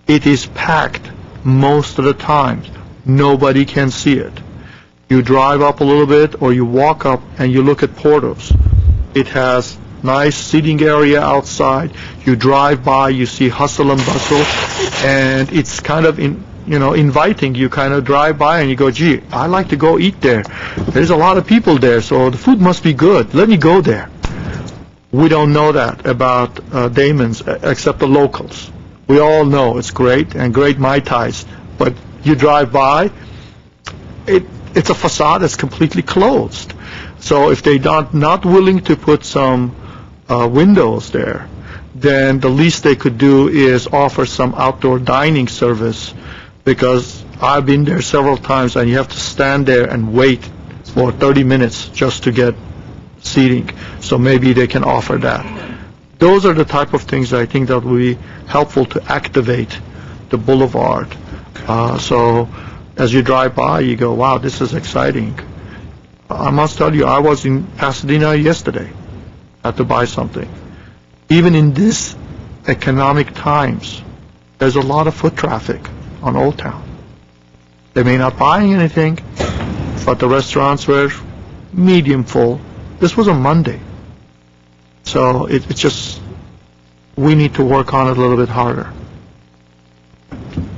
It is packed most of the time. Nobody can see it. You drive up a little bit, or you walk up and you look at Porto's. It has nice seating area outside. You drive by, you see hustle and bustle, and it's kind of inviting. You kind of drive by and you go, gee, I like to go eat there. There's a lot of people there, so the food must be good. Let me go there. We don't know that about Damon's, except the locals. We all know it's great, and great Mai Tais, but you drive by, it's a facade that's completely closed. So if they're not willing to put some windows there, then the least they could do is offer some outdoor dining service, because I've been there several times, and you have to stand there and wait for 30 minutes just to get seating. So maybe they can offer that. Those are the type of things that I think that will be helpful to activate the boulevard. So as you drive by, you go, wow, this is exciting. I must tell you, I was in Pasadena yesterday. Had to buy something. Even in this economic times, there's a lot of foot traffic on Old Town. They may not buy anything, but the restaurants were medium full. This was a Monday. So it's just, we need to work on it a little bit harder.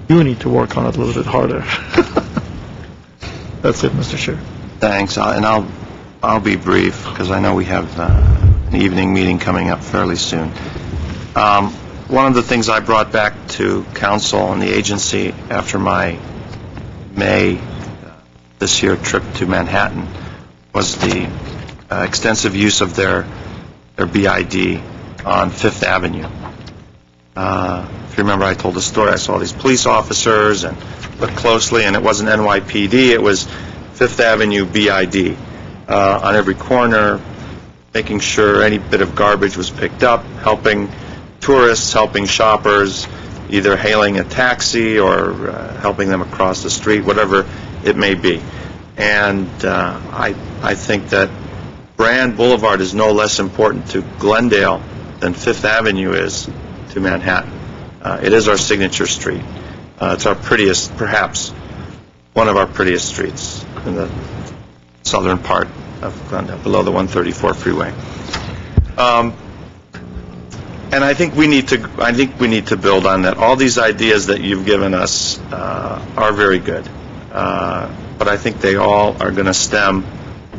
You need to work on it a little bit harder. That's it, Mr. Chair. Thanks, and I'll be brief, because I know we have an evening meeting coming up fairly soon. One of the things I brought back to council and the agency after my May this year trip to Manhattan was the extensive use of their BID on Fifth Avenue. If you remember, I told the story. I saw these police officers and looked closely, and it wasn't NYPD, it was Fifth Avenue BID on every corner, making sure any bit of garbage was picked up, helping tourists, helping shoppers, either hailing a taxi or helping them across the street, whatever it may be. And I think that Brand Boulevard is no less important to Glendale than Fifth Avenue is to Manhattan. It is our signature street. It's our prettiest, perhaps one of our prettiest streets in the southern part of Glendale, below the 134 freeway. And I think we need to build on that. All these ideas that you've given us are very good, but I think they all are going to stem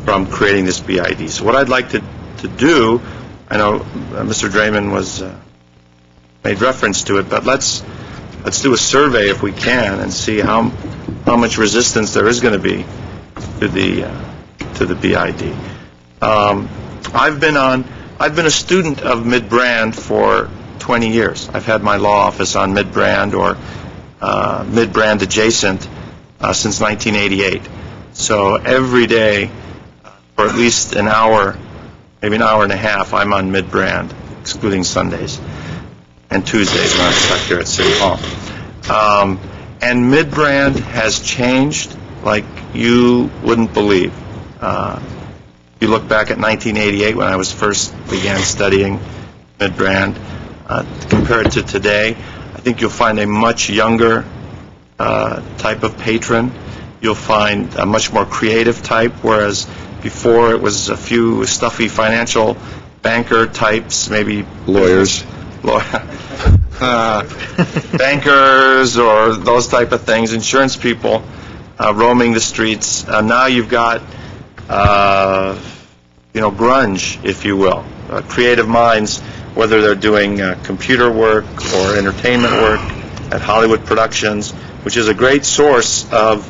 from creating this BID. So what I'd like to do, I know Mr. Draymond was made reference to it, but let's do a survey if we can and see how much resistance there is going to be to the BID. I've been a student of Mid-Brand for 20 years. I've had my law office on Mid-Brand or Mid-Brand adjacent since 1988. So every day, for at least an hour, maybe an hour and a half, I'm on Mid-Brand, excluding Sundays and Tuesdays when I'm stuck here at City Hall. And Mid-Brand has changed like you wouldn't believe. You look back at 1988 when I was first began studying Mid-Brand, compare it to today, I think you'll find a much younger type of patron. You'll find a much more creative type, whereas before it was a few stuffy financial banker types, maybe lawyers, bankers or those type of things, insurance people roaming the streets. Now you've got grunge, if you will, creative minds, whether they're doing computer work or entertainment work at Hollywood Productions, which is a great source of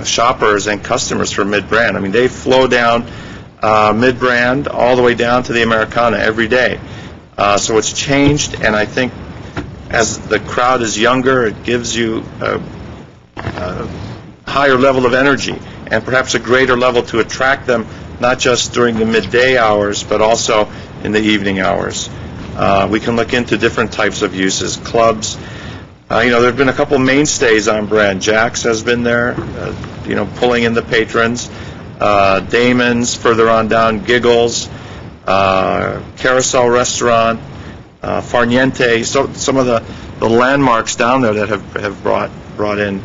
shoppers and customers for Mid-Brand. I mean, they flow down Mid-Brand all the way down to the Americana every day. So it's changed, and I think as the crowd is younger, it gives you a higher level of energy and perhaps a greater level to attract them, not just during the midday hours, but also in the evening hours. We can look into different types of uses, clubs. There have been a couple mainstays on Brand. Jack's has been there, pulling in the patrons. Damon's further on down, Giggles, Carousel Restaurant, Farniente. So some of the landmarks down there that have brought in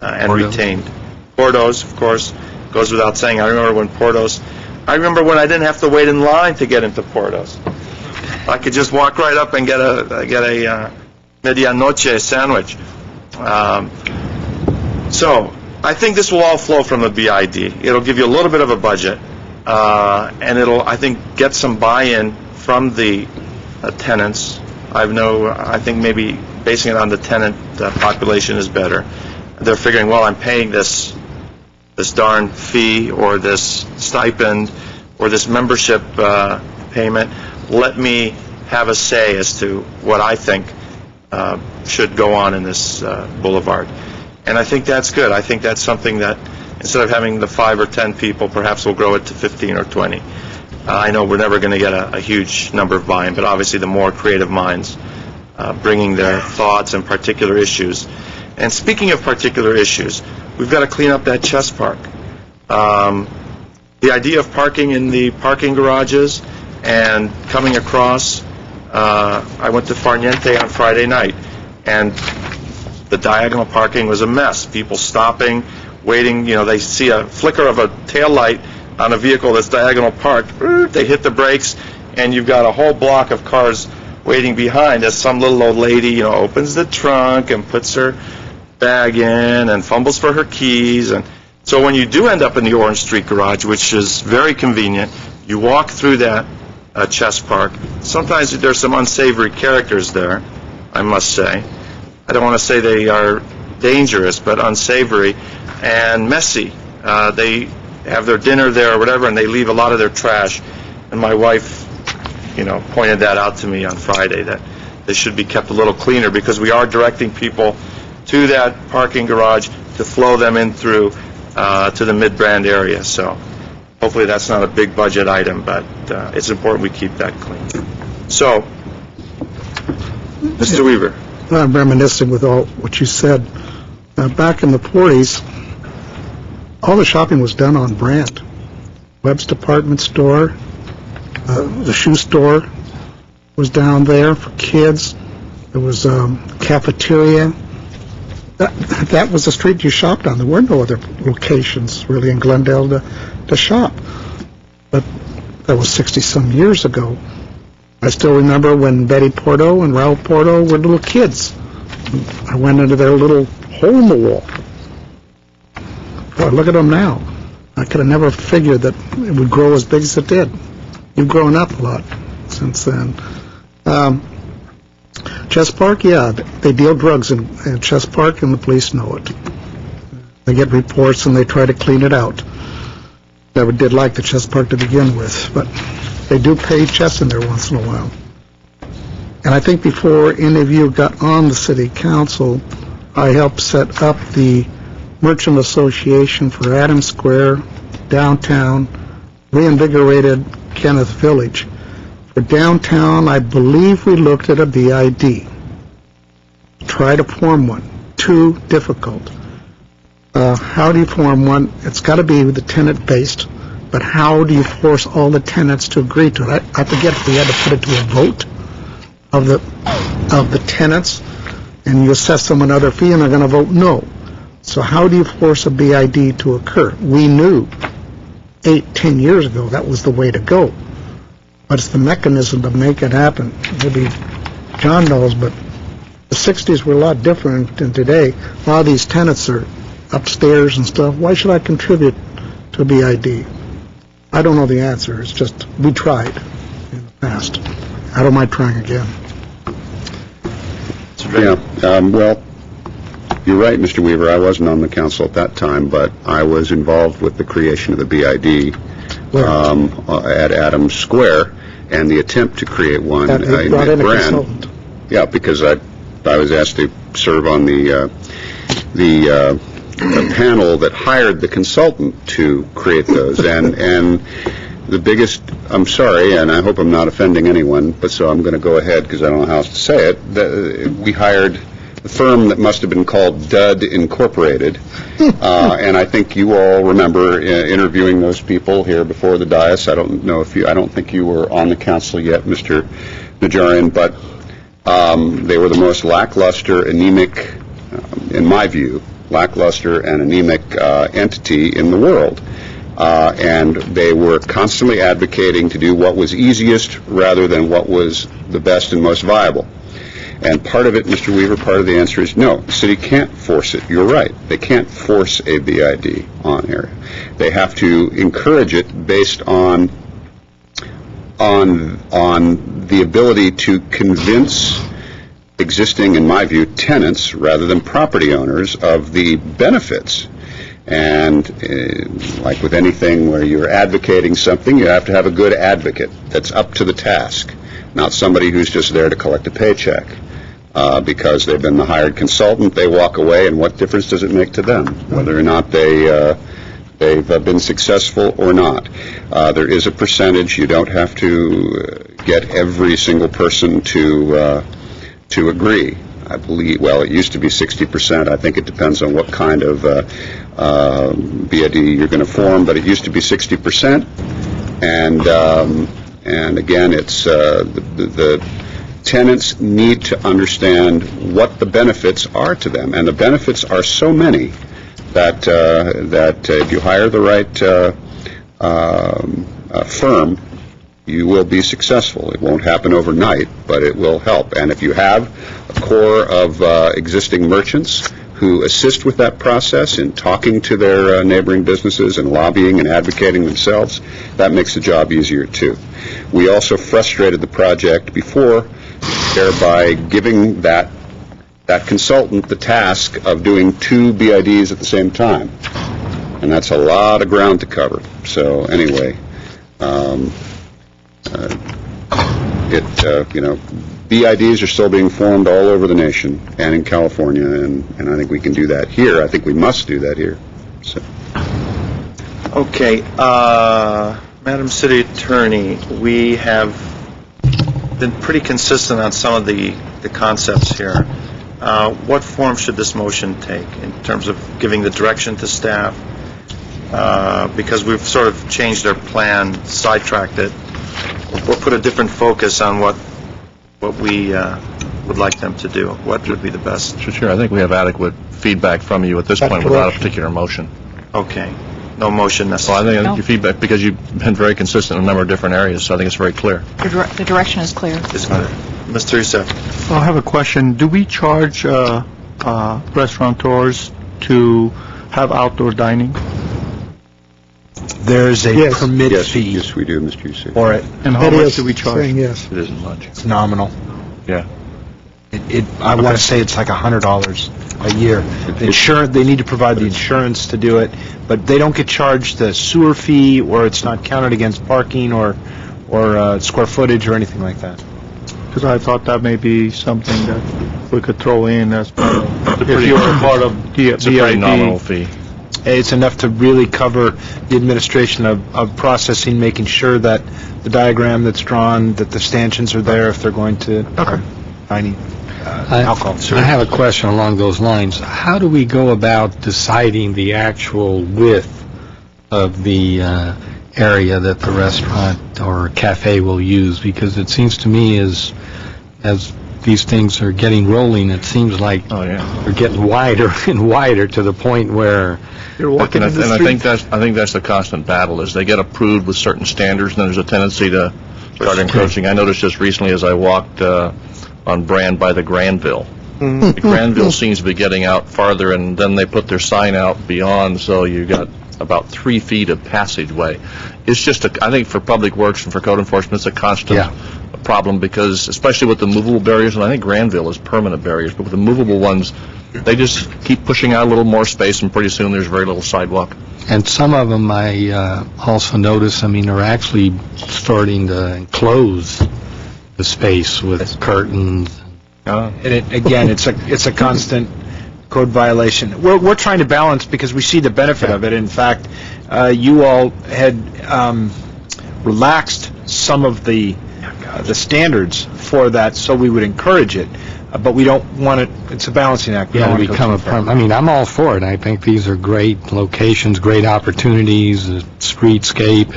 and Porto. Retained. Porto's, of course, goes without saying. I remember when I didn't have to wait in line to get into Porto's. I could just walk right up and get a medianoche sandwich. So I think this will all flow from the BID. It'll give you a little bit of a budget, and it'll, I think, get some buy-in from the tenants. I think maybe basing it on the tenant population is better. They're figuring, well, I'm paying this darn fee or this stipend or this membership payment. Let me have a say as to what I think should go on in this boulevard. And I think that's good. I think that's something that instead of having the 5 or 10 people, perhaps we'll grow it to 15 or 20. I know we're never going to get a huge number of buy-in, but obviously the more creative minds bringing their thoughts and particular issues. And speaking of particular issues, we've got to clean up that chess park. The idea of parking in the parking garages and coming across, I went to Farniente on Friday night, and the diagonal parking was a mess. People stopping, waiting, they see a flicker of a taillight on a vehicle that's diagonal parked, they hit the brakes, and you've got a whole block of cars waiting behind as some little old lady, opens the trunk and puts her bag in and fumbles for her keys. And so when you do end up in the Orange Street garage, which is very convenient, you walk through that Chess Park. Sometimes there's some unsavory characters there, I must say. I don't want to say they are dangerous, but unsavory and messy. They have their dinner there or whatever, and they leave a lot of their trash. And my wife, pointed that out to me on Friday, that they should be kept a little cleaner, because we are directing people to that parking garage to flow them in through to the Mid-Brand area. So hopefully that's not a big budget item, but it's important we keep that clean. So, Mr. Weaver. I'm reminiscing with all what you said. Back in the 40s, all the shopping was done on brand. Webb's department store, the shoe store was down there for kids. There was cafeteria. That was the street you shopped on. There were no other locations really in Glendale to shop. But that was 60-some years ago. I still remember when Betty Porto and Raul Porto were little kids. I went into their little hole in the wall. Boy, look at them now. I could have never figured that it would grow as big as it did. You've grown up a lot since then. Chess Park, yeah, they deal drugs in Chess Park, and the police know it. They get reports and they try to clean it out. Never did like the Chess Park to begin with, but they do pay chess in there once in a while. And I think before any of you got on the city council, I helped set up the Merchant Association for Adams Square, downtown, reinvigorated Kenneth Village. For downtown, I believe we looked at a BID. Try to form one. Too difficult. How do you form one? It's got to be the tenant-based, but how do you force all the tenants to agree to it? I forget if we had to put it to a vote of the tenants, and you assess them another fee, and they're going to vote no. So how do you force a BID to occur? We knew 8-10 years ago that was the way to go. But it's the mechanism to make it happen. Maybe John knows, but the 60s were a lot different than today. A lot of these tenants are upstairs and stuff. Why should I contribute to a BID? I don't know the answer. It's just we tried in the past. I don't mind trying again. Yeah, well, you're right, Mr. Weaver. I wasn't on the council at that time, but I was involved with the creation of the BID at Adams Square, and the attempt to create one in Mid-Brand. Yeah, because I was asked to serve on the panel that hired the consultant to create those, and the biggest, I'm sorry, and I hope I'm not offending anyone, but so I'm going to go ahead because I don't know how else to say it. We hired the firm that must have been called Dud Incorporated, and I think you all remember interviewing those people here before the dais. I don't think you were on the council yet, Mr. Najarian, but they were the most lackluster, anemic, in my view, lackluster and anemic entity in the world. And they were constantly advocating to do what was easiest rather than what was the best and most viable. And part of it, Mr. Weaver, part of the answer is no. The city can't force it. You're right. They can't force a BID on here. They have to encourage it based on the ability to convince existing, in my view, tenants rather than property owners of the benefits. And like with anything where you're advocating something, you have to have a good advocate that's up to the task, not somebody who's just there to collect a paycheck. Because they've been the hired consultant, they walk away, and what difference does it make to them, whether or not they've been successful or not? There is a percentage. You don't have to get every single person to agree. I believe, well, it used to be 60%. I think it depends on what kind of BID you're going to form, but it used to be 60%. And again, it's the tenants need to understand what the benefits are to them, and the benefits are so many that if you hire the right firm, you will be successful. It won't happen overnight, but it will help. And if you have a core of existing merchants who assist with that process in talking to their neighboring businesses and lobbying and advocating themselves. That makes the job easier, too. We also frustrated the project before by giving that consultant the task of doing 2 BIDs at the same time. And that's a lot of ground to cover. So anyway, BIDs are still being formed all over the nation and in California, and I think we can do that here. I think we must do that here. So. Okay, Madam City Attorney, we have been pretty consistent on some of the concepts here. What form should this motion take in terms of giving the direction to staff? Because we've sort of changed our plan, sidetracked it, or put a different focus on what we would like them to do. What would be the best? Sure, I think we have adequate feedback from you at this point without a particular motion. Okay. No motion So necessary. I think your feedback, because you've been very consistent in a number of different areas, so I think it's very clear. The direction is clear. Is clear. Mr. Youssef. I have a question. Do we charge restaurateurs to have outdoor dining? There's a permit fee. Yes, we do, Mr. Youssef. For it. And how much do we charge? Saying yes. It isn't much. It's nominal. Yeah. I want to say it's like $100 a year. The insurance, they need to provide the insurance to do it, but they don't get charged the sewer fee, or it's not counted against parking or square footage or anything like that. Because I thought that may be something that we could throw in as part of, if you were part of the It's a pretty nominal fee. It's enough to really cover the administration of processing, making sure that the diagram that's drawn, that the stanchions are there if they're going to dining alcohol. I have a question along those lines. How do we go about deciding the actual width of the area that the restaurant or cafe will use? Because it seems to me as these things are getting rolling, it seems like they're getting wider and wider to the point where you're walking in the and street. I think that's the constant battle, is they get approved with certain standards, and then there's a tendency to start encroaching. I noticed just recently as I walked on Brand by the Granville. The Granville seems to be getting out farther, and then they put their sign out beyond, so you got about 3 feet of passageway. It's just, I think for Public Works and for code enforcement, it's a constant problem, because especially with the movable barriers, and I think Granville is permanent barriers, but with the movable ones, they just keep pushing out a little more space, and pretty soon there's very little sidewalk. And some of them I also notice, are actually starting to enclose the space with curtains. And it's a constant code violation. We're trying to balance, because we see the benefit of it. In fact, you all had relaxed some of the standards for that, so we would encourage it. But we don't want it. It's a balancing act. Yeah, to become I'm all for it. I think these are great locations, great opportunities, a streetscape.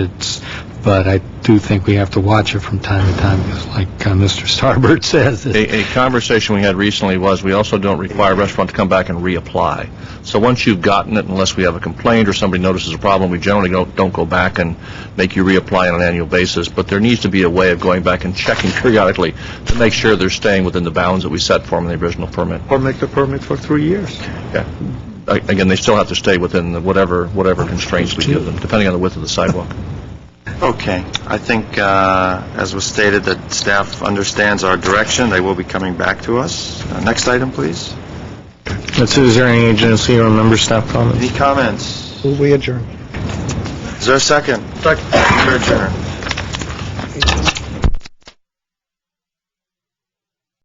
But I do think we have to watch it from time to time, because like Mr. Starbird says. A conversation we had recently was we also don't require a restaurant to come back and reapply. So once you've gotten it, unless we have a complaint or somebody notices a problem, we generally don't go back and make you reapply on an annual basis. But there needs to be a way of going back and checking periodically to make sure they're staying within the bounds that we set for them in the original permit. Or make the permit for 3 years. Yeah. Again, they still have to stay within the whatever constraints we give them, depending on the width of the sidewalk. Okay. I think, as was stated, that staff understands our direction. They will be coming back to us. Next item, please. Is there any agency or member staff comments? Any comments? Will we adjourn? Is there a second? Second. We're adjourned.